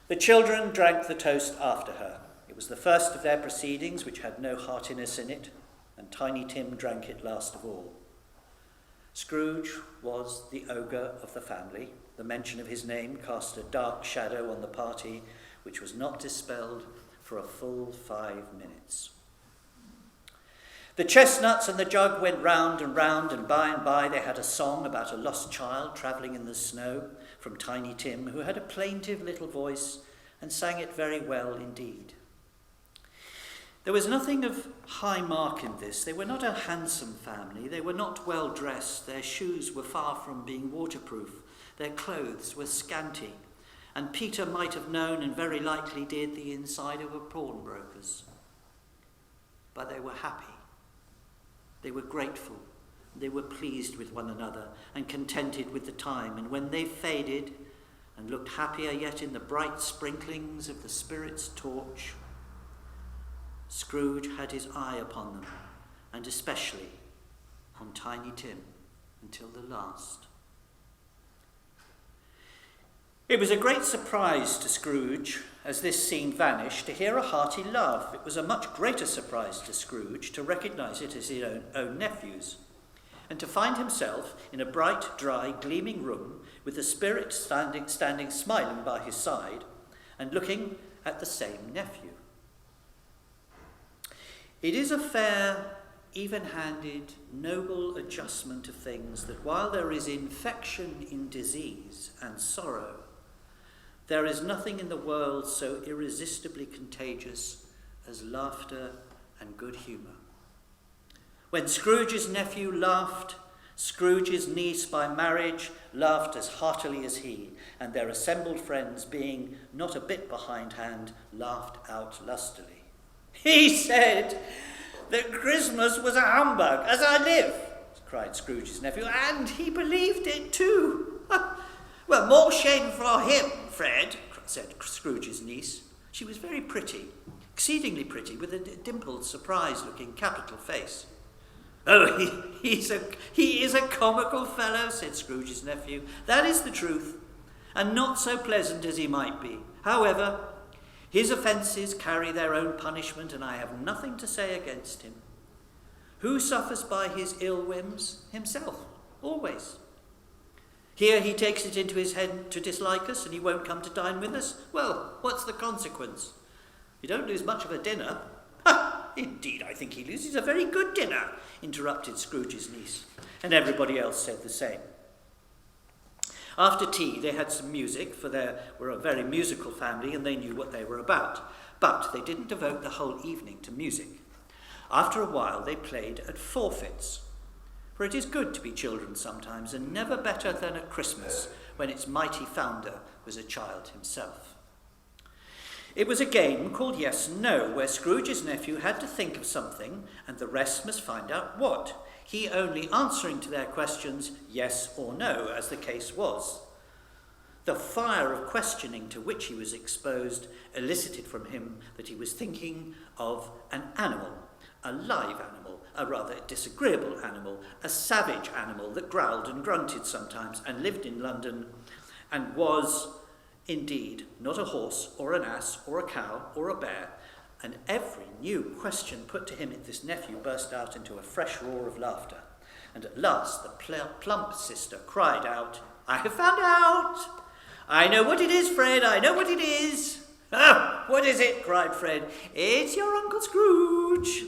The children drank the toast after her. It was the first of their proceedings which had no heartiness in it, and Tiny Tim drank it last of all. Scrooge was the ogre of the family. The mention of his name cast a dark shadow on the party, which was not dispelled for a full 5 minutes. The chestnuts and the jug went round, and by they had a song about a lost child travelling in the snow from Tiny Tim, who had a plaintive little voice and sang it very well indeed. There was nothing of high mark in this. They were not a handsome family. They were not well dressed. Their shoes were far from being waterproof. Their clothes were scanty. And Peter might have known, and very likely did, the inside of a pawnbroker's. But they were happy. They were grateful. They were pleased with one another and contented with the time. And when they faded and looked happier yet in the bright sprinklings of the Spirit's torch, Scrooge had his eye upon them, and especially on Tiny Tim, until the last. It was a great surprise to Scrooge, as this scene vanished, to hear a hearty laugh. It was a much greater surprise to Scrooge to recognise it as his own nephew's, and to find himself in a bright, dry, gleaming room with the Spirit standing smiling by his side and looking at the same nephew. It is a fair, even-handed, noble adjustment of things that while there is infection in disease and sorrow, there is nothing in the world so irresistibly contagious as laughter and good humour. When Scrooge's nephew laughed, Scrooge's niece by marriage laughed as heartily as he, and their assembled friends, being not a bit behindhand, laughed out lustily. "He said that Christmas was a humbug, as I live," cried Scrooge's nephew, "and he believed it too." "Well, more shame for him, Fred," said Scrooge's niece. She was very pretty, exceedingly pretty, with a dimpled, surprised-looking, capital face. "Oh, he is a comical fellow," said Scrooge's nephew. "That is the truth, and not so pleasant as he might be. However, his offences carry their own punishment, and I have nothing to say against him. Who suffers by his ill whims? Himself, always. Here he takes it into his head to dislike us, and he won't come to dine with us. Well, what's the consequence? You don't lose much of a dinner." "Ha! Indeed, I think he loses a very good dinner," interrupted Scrooge's niece, and everybody else said the same. After tea, they had some music, for they were a very musical family and they knew what they were about. But they didn't devote the whole evening to music. After a while, they played at forfeits. For it is good to be children sometimes, and never better than at Christmas, when its mighty founder was a child himself. It was a game called Yes and No, where Scrooge's nephew had to think of something, and the rest must find out what, he only answering to their questions yes or no, as the case was. The fire of questioning to which he was exposed elicited from him that he was thinking of an animal, a live animal, a rather disagreeable animal, a savage animal that growled and grunted sometimes and lived in London and was, indeed, not a horse or an ass or a cow or a bear, and every new question put to him this nephew burst out into a fresh roar of laughter. And at last the plump sister cried out, "I have found out! I know what it is, Fred, I know what it is!" "Oh, what is it?" cried Fred. "It's your Uncle Scrooge!"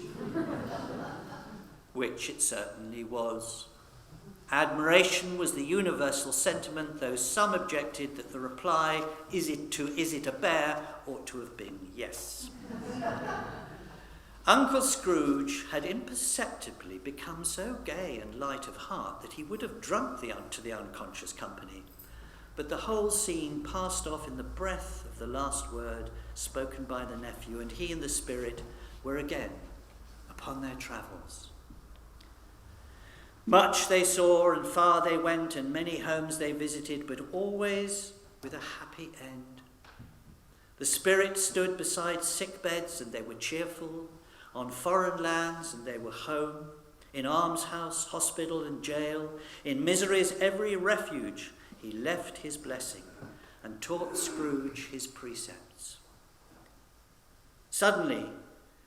Which it certainly was. Admiration was the universal sentiment, though some objected that the reply, is it a bear, ought to have been yes. Uncle Scrooge had imperceptibly become so gay and light of heart that he would have drunk to the unconscious company, but the whole scene passed off in the breath of the last word spoken by the nephew, and he and the Spirit were again upon their travels. Much they saw, and far they went, and many homes they visited, but always with a happy end. The Spirit stood beside sick beds, and they were cheerful, on foreign lands, and they were home, in almshouse, hospital, and jail, in misery's every refuge, he left his blessing, and taught Scrooge his precepts. Suddenly,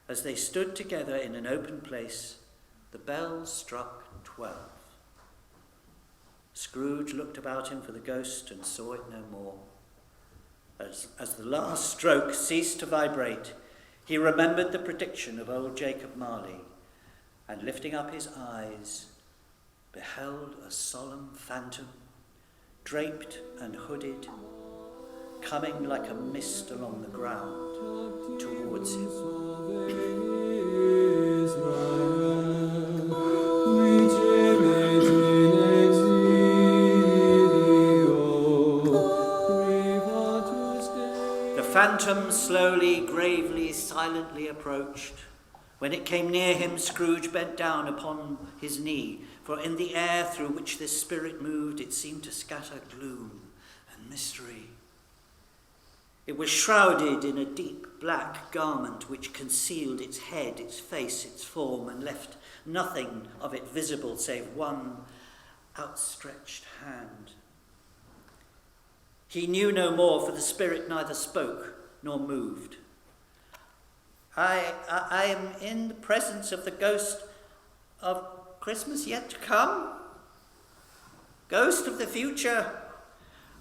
as they stood together in an open place, the bells struck 12. Scrooge looked about him for the ghost and saw it no more. As the last stroke ceased to vibrate, he remembered the prediction of old Jacob Marley, and lifting up his eyes, beheld a solemn phantom, draped and hooded, coming like a mist along the ground towards him. The phantom slowly, gravely, silently approached. When it came near him, Scrooge bent down upon his knee, for in the air through which this spirit moved, it seemed to scatter gloom and mystery. It was shrouded in a deep black garment which concealed its head, its face, its form, and left nothing of it visible save one outstretched hand. He knew no more, for the spirit neither spoke nor moved. I am in the presence of the ghost of Christmas yet to come. Ghost of the future,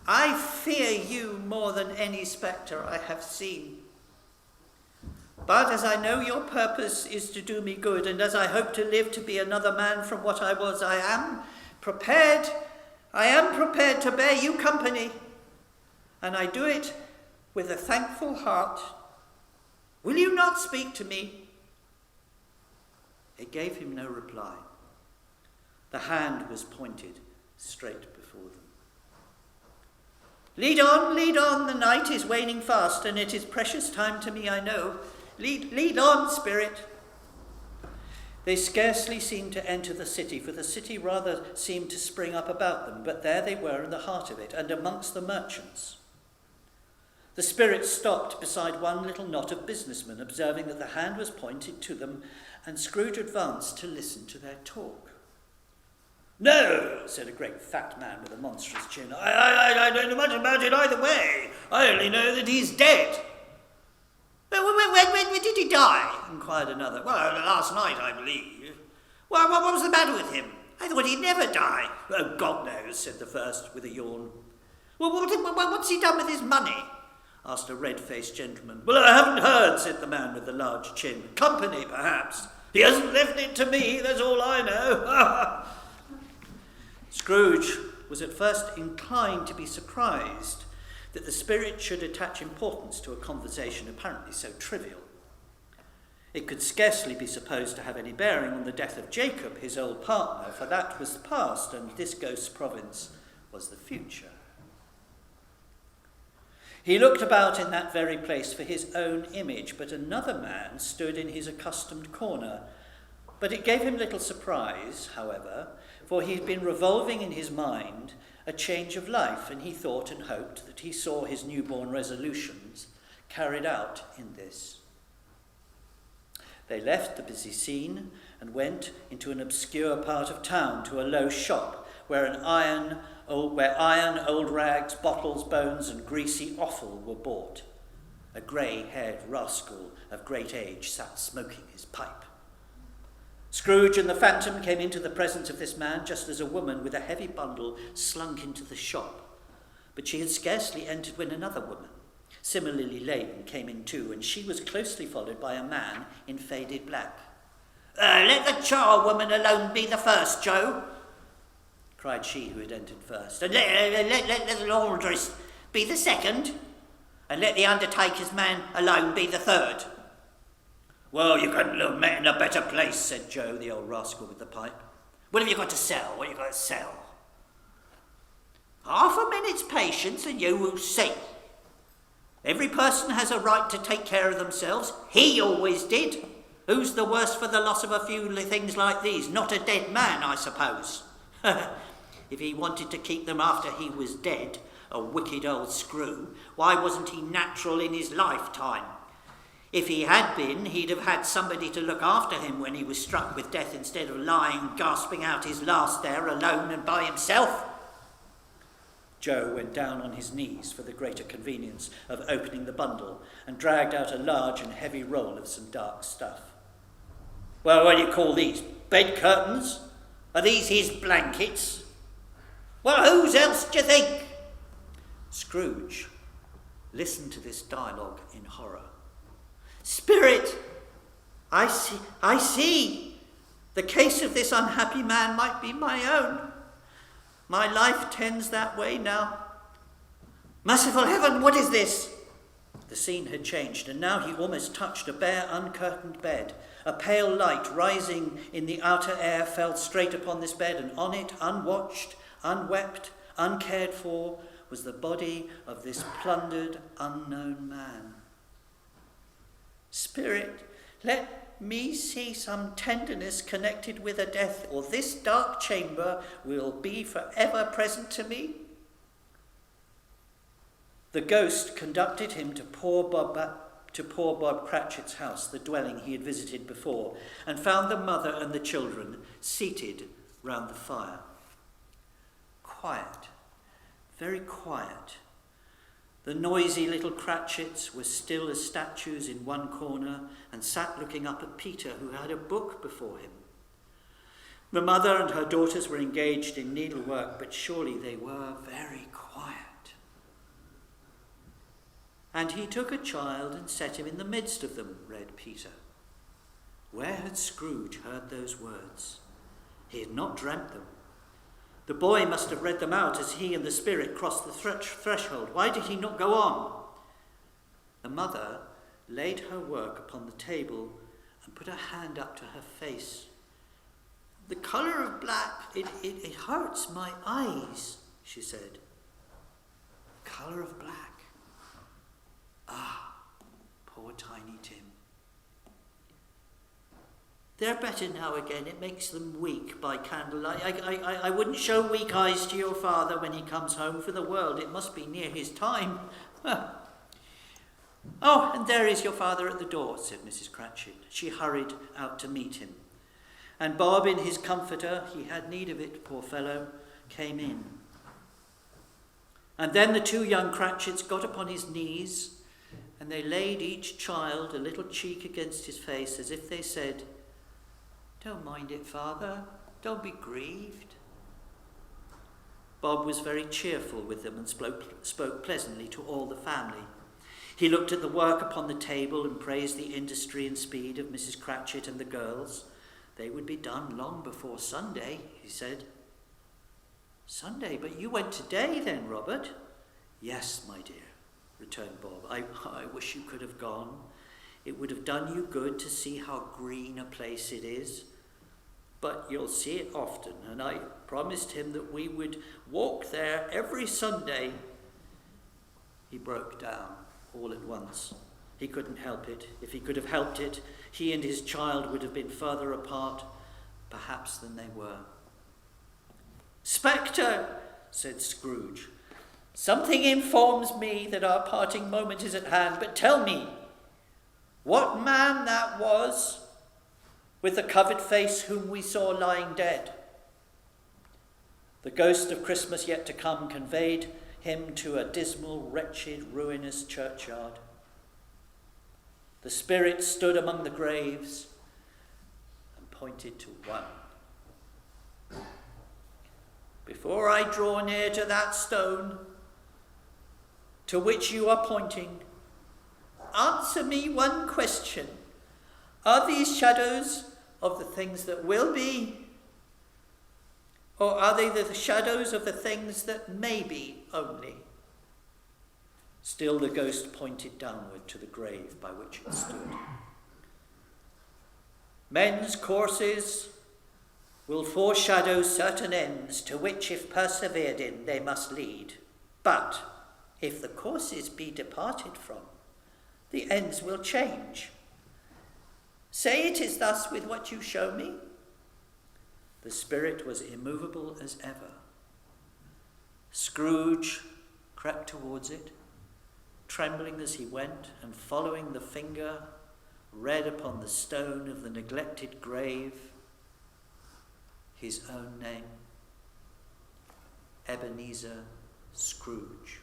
I fear you more than any spectre I have seen. But as I know your purpose is to do me good, and as I hope to live to be another man from what I was, I am prepared to bear you company, and I do it with a thankful heart. Will you not speak to me? It gave him no reply. The hand was pointed straight before them. Lead on, the night is waning fast, and it is precious time to me, I know. Lead on, spirit. They scarcely seemed to enter the city, for the city rather seemed to spring up about them, but there they were in the heart of it, and amongst the merchants. The spirit stopped beside one little knot of businessmen, observing that the hand was pointed to them, and Scrooge advanced to listen to their talk. No, said a great fat man with a monstrous chin. I don't know much about it either way. I only know that he's dead. When did he die? Inquired another. Well, last night, I believe. Well, what was the matter with him? I thought he'd never die. Oh, God knows, said the first with a yawn. Well, what's he done with his money? Asked a red-faced gentleman. Well, I haven't heard, said the man with the large chin. Company, perhaps. He hasn't left it to me, that's all I know. Scrooge was at first inclined to be surprised that the spirit should attach importance to a conversation apparently so trivial. It could scarcely be supposed to have any bearing on the death of Jacob, his old partner, for that was the past, and this ghost's province was the future. He looked about in that very place for his own image, but another man stood in his accustomed corner. But it gave him little surprise, however, for he had been revolving in his mind a change of life, and he thought and hoped that he saw his newborn resolutions carried out in this. They left the busy scene and went into an obscure part of town to a low shop where iron, old rags, bottles, bones, and greasy offal were bought. A grey-haired rascal of great age sat smoking his pipe. Scrooge and the phantom came into the presence of this man just as a woman with a heavy bundle slunk into the shop. But she had scarcely entered when another woman, similarly laden, came in too, and she was closely followed by a man in faded black. Let the charwoman alone be the first, Joe, cried she who had entered first, and let the laundress be the second, and let the undertaker's man alone be the third. Well, you couldn't have met in a better place, said Joe, the old rascal with the pipe. What have you got to sell? What have you got to sell? Half a minute's patience and you will see. Every person has a right to take care of themselves. He always did. Who's the worse for the loss of a few things like these? Not a dead man, I suppose. If he wanted to keep them after he was dead, a wicked old screw, why wasn't he natural in his lifetime? If he had been, he'd have had somebody to look after him when he was struck with death instead of lying, gasping out his last there alone and by himself. Joe went down on his knees for the greater convenience of opening the bundle and dragged out a large and heavy roll of some dark stuff. Well, what do you call these? Bed curtains? Are these his blankets? Well, whose else do you think? Scrooge listened to this dialogue in horror. Spirit, I see. The case of this unhappy man might be my own. My life tends that way now. Merciful heaven, what is this? The scene had changed, and now he almost touched a bare, uncurtained bed. A pale light rising in the outer air fell straight upon this bed, and on it, unwatched, unwept, uncared for, was the body of this plundered, unknown man. Spirit, let me see some tenderness connected with a death, or this dark chamber will be forever present to me. The ghost conducted him to poor Bob Cratchit's house, the dwelling he had visited before, and found the mother and the children seated round the fire. Quiet, very quiet. The noisy little Cratchits were still as statues in one corner and sat looking up at Peter, who had a book before him. The mother and her daughters were engaged in needlework, but surely they were very quiet. And he took a child and set him in the midst of them, read Peter. Where had Scrooge heard those words? He had not dreamt them. The boy must have read them out as he and the spirit crossed the threshold. Why did he not go on? The mother laid her work upon the table and put her hand up to her face. The colour of black, it hurts my eyes, she said. Colour of black. Ah, poor Tiny Tim. They're better now again. It makes them weak by candlelight. I wouldn't show weak eyes to your father when he comes home for the world. It must be near his time. Oh, and there is your father at the door, said Mrs. Cratchit. She hurried out to meet him. And Bob, in his comforter, he had need of it, poor fellow, came in. And then the two young Cratchits got upon his knees, and they laid each child a little cheek against his face, as if they said, Don't mind it, Father. Don't be grieved. Bob was very cheerful with them and spoke pleasantly to all the family. He looked at the work upon the table and praised the industry and speed of Mrs. Cratchit and the girls. They would be done long before Sunday, he said. Sunday? But you went today then, Robert? Yes, my dear, returned Bob. I wish you could have gone. It would have done you good to see how green a place it is. But you'll see it often, and I promised him that we would walk there every Sunday. He broke down all at once. He couldn't help it. If he could have helped it, he and his child would have been further apart, perhaps, than they were. Spectre, said Scrooge, something informs me that our parting moment is at hand, but tell me, what man that was with the covered face whom we saw lying dead? The ghost of Christmas yet to come conveyed him to a dismal, wretched, ruinous churchyard. The spirit stood among the graves and pointed to one. Before I draw near to that stone to which you are pointing, answer me one question. Are these shadows of the things that will be, or are they the shadows of the things that may be only? Still the ghost pointed downward to the grave by which it stood. Men's courses will foreshadow certain ends to which, if persevered in, they must lead. But if the courses be departed from, the ends will change. Say it is thus with what you show me. The spirit was immovable as ever. Scrooge crept towards it, trembling as he went, and following the finger, read upon the stone of the neglected grave his own name, Ebenezer Scrooge.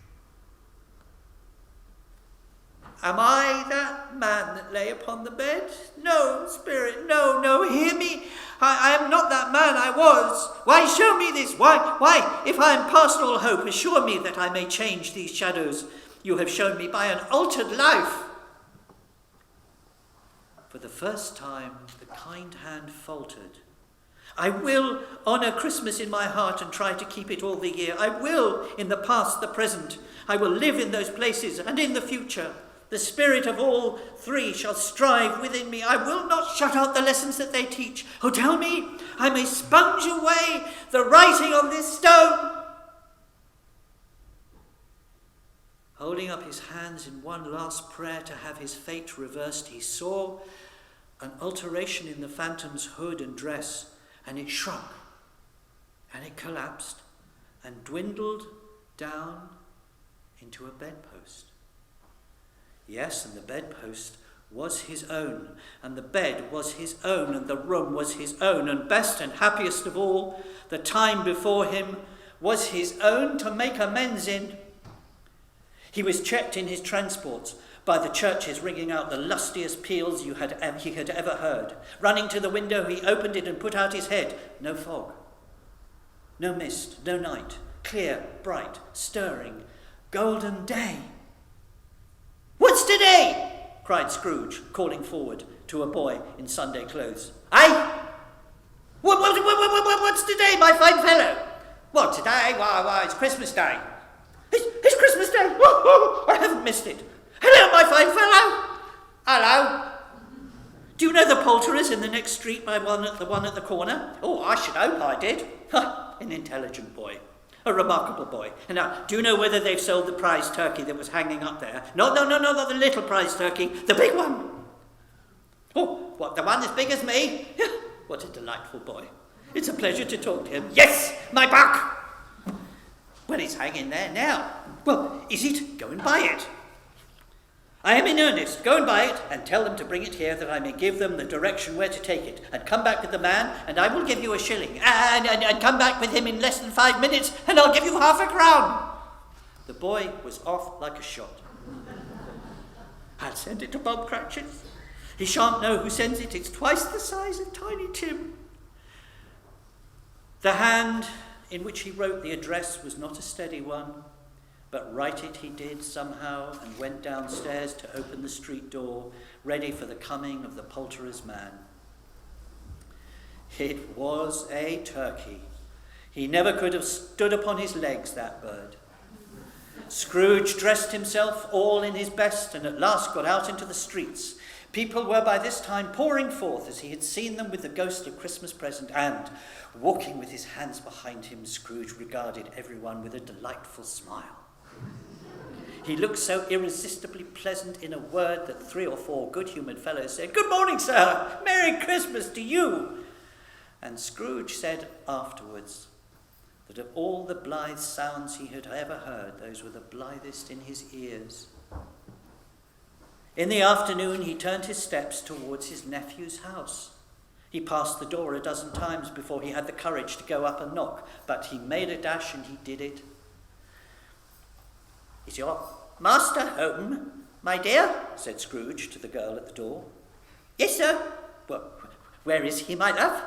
Am I that man that lay upon the bed? No, spirit, no, hear me. I am not that man I was. Why show me this? Why, if I am past all hope, assure me that I may change these shadows you have shown me by an altered life. For the first time, the kind hand faltered. I will honour Christmas in my heart and try to keep it all the year. I will, in the past, the present. I will live in those places and in the future. The spirit of all three shall strive within me. I will not shut out the lessons that they teach. Oh, tell me, I may sponge away the writing on this stone. Holding up his hands in one last prayer to have his fate reversed, he saw an alteration in the phantom's hood and dress, and it shrunk, and it collapsed, and dwindled down into a bedpost. Yes, and the bedpost was his own, and the bed was his own, and the room was his own, and best and happiest of all, the time before him was his own to make amends in. He was checked in his transports by the churches ringing out the lustiest peals he had ever heard. Running to the window, he opened it and put out his head. No fog, no mist, no night, clear, bright, stirring, golden day. What's today? Cried Scrooge, calling forward to a boy in Sunday clothes. Aye? What's today, my fine fellow? What, today? Why, it's Christmas Day. It's Christmas Day. I haven't missed it. Hello, my fine fellow. Hello. Do you know the poulterers in the next street by the one at the corner? Oh, I should hope I did. An intelligent boy. A remarkable boy. And now, do you know whether they've sold the prize turkey that was hanging up there? No, not the little prize turkey. The big one. Oh, what, the one as big as me? What a delightful boy. It's a pleasure to talk to him. Yes, my buck. Well, it's hanging there now. Well, is it? Go and buy it. I am in earnest. Go and buy it and tell them to bring it here that I may give them the direction where to take it. And come back with the man and I will give you a shilling. And come back with him in less than 5 minutes and I'll give you half a crown. The boy was off like a shot. I'll send it to Bob Cratchit's. He shan't know who sends it. It's twice the size of Tiny Tim. The hand in which he wrote the address was not a steady one, but write it he did somehow and went downstairs to open the street door, ready for the coming of the poulterer's man. It was a turkey. He never could have stood upon his legs, that bird. Scrooge dressed himself all in his best and at last got out into the streets. People were by this time pouring forth as he had seen them with the ghostly Christmas present, and, walking with his hands behind him, Scrooge regarded everyone with a delightful smile. He looked so irresistibly pleasant in a word that 3 or 4 good-humoured fellows said, "Good morning, sir! Merry Christmas to you!" And Scrooge said afterwards that of all the blithe sounds he had ever heard, those were the blithest in his ears. In the afternoon, he turned his steps towards his nephew's house. He passed the door a dozen times before he had the courage to go up and knock, but he made a dash and he did it. "Is your master home, my dear?" said Scrooge to the girl at the door. "Yes, sir." "Well, where is he, my love?"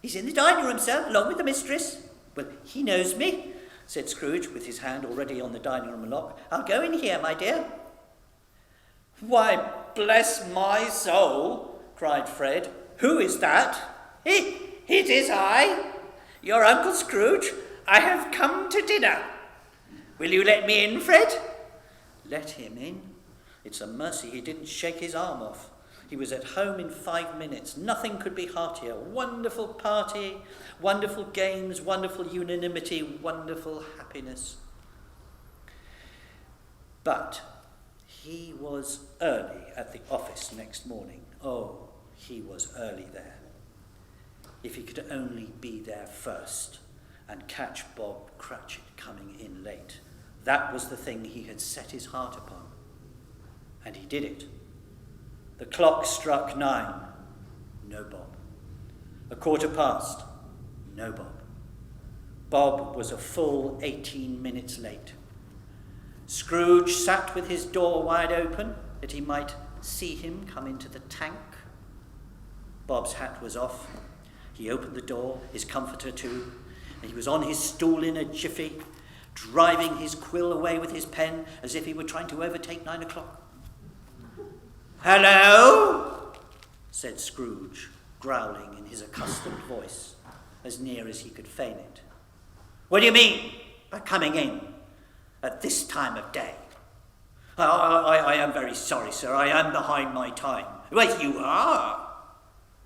"He's in the dining room, sir, along with the mistress." "Well, he knows me," said Scrooge, with his hand already on the dining room lock. "I'll go in here, my dear." "Why, bless my soul," cried Fred. "Who is that?" It is I, your Uncle Scrooge. I have come to dinner. Will you let me in, Fred?" Let him in? It's a mercy he didn't shake his arm off. He was at home in 5 minutes. Nothing could be heartier. Wonderful party, wonderful games, wonderful unanimity, wonderful happiness. But he was early at the office next morning. Oh, he was early there. If he could only be there first and catch Bob Cratchit coming in late. That was the thing he had set his heart upon. And he did it. The clock struck 9. No Bob. 1:15. No Bob. Bob was a full 18 minutes late. Scrooge sat with his door wide open that he might see him come into the tank. Bob's hat was off. He opened the door, his comforter too, and he was on his stool in a jiffy, driving his quill away with his pen as if he were trying to overtake 9 o'clock. "Hello?" said Scrooge, growling in his accustomed voice, as near as he could feign it. "What do you mean by coming in at this time of day?" I am very sorry, sir. I am behind my time." "Well, you are."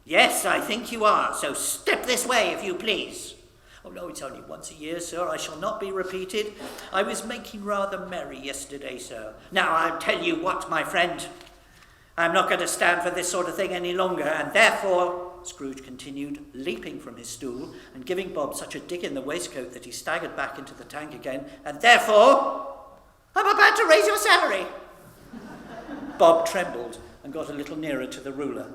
"Yes, I think you are. So step this way, if you please." "Oh, no, it's only once a year, sir. I shall not be repeated. I was making rather merry yesterday, sir. Now, I'll tell you what, my friend. I'm not going to stand for this sort of thing any longer, and therefore," Scrooge continued, leaping from his stool and giving Bob such a dig in the waistcoat that he staggered back into the tank again, "and therefore, I'm about to raise your salary." Bob trembled and got a little nearer to the ruler.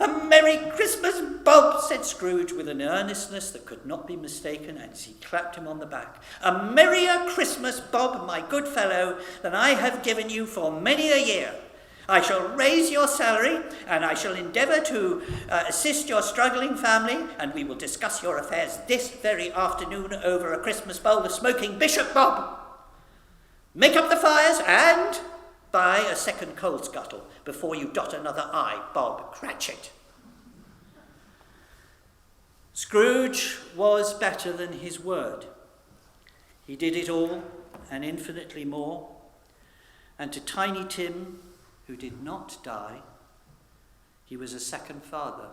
"A Merry Christmas, Bob," said Scrooge with an earnestness that could not be mistaken as he clapped him on the back. "A merrier Christmas, Bob, my good fellow, than I have given you for many a year. I shall raise your salary, and I shall endeavour to assist your struggling family, and we will discuss your affairs this very afternoon over a Christmas bowl of smoking bishop, Bob. Make up the fires and buy a second coal scuttle before you dot another I, Bob Cratchit." Scrooge was better than his word. He did it all and infinitely more. And to Tiny Tim, who did not die, he was a second father.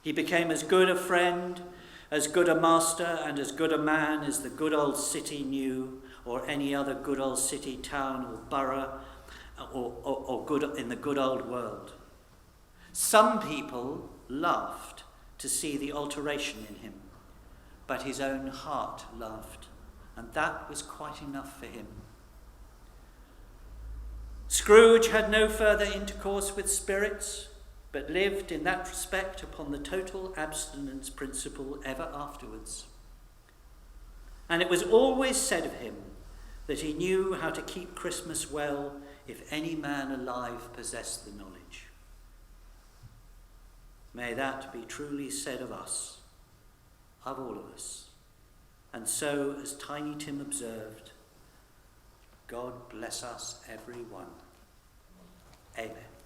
He became as good a friend, as good a master, and as good a man as the good old city knew, or any other good old city, town, or borough, or good in the good old world. Some people laughed to see the alteration in him, but his own heart laughed, and that was quite enough for him. Scrooge had no further intercourse with spirits, but lived in that respect upon the total abstinence principle ever afterwards. And it was always said of him that he knew how to keep Christmas well if any man alive possessed the knowledge. May that be truly said of us, of all of us. And so, as Tiny Tim observed, God bless us every one. Amen.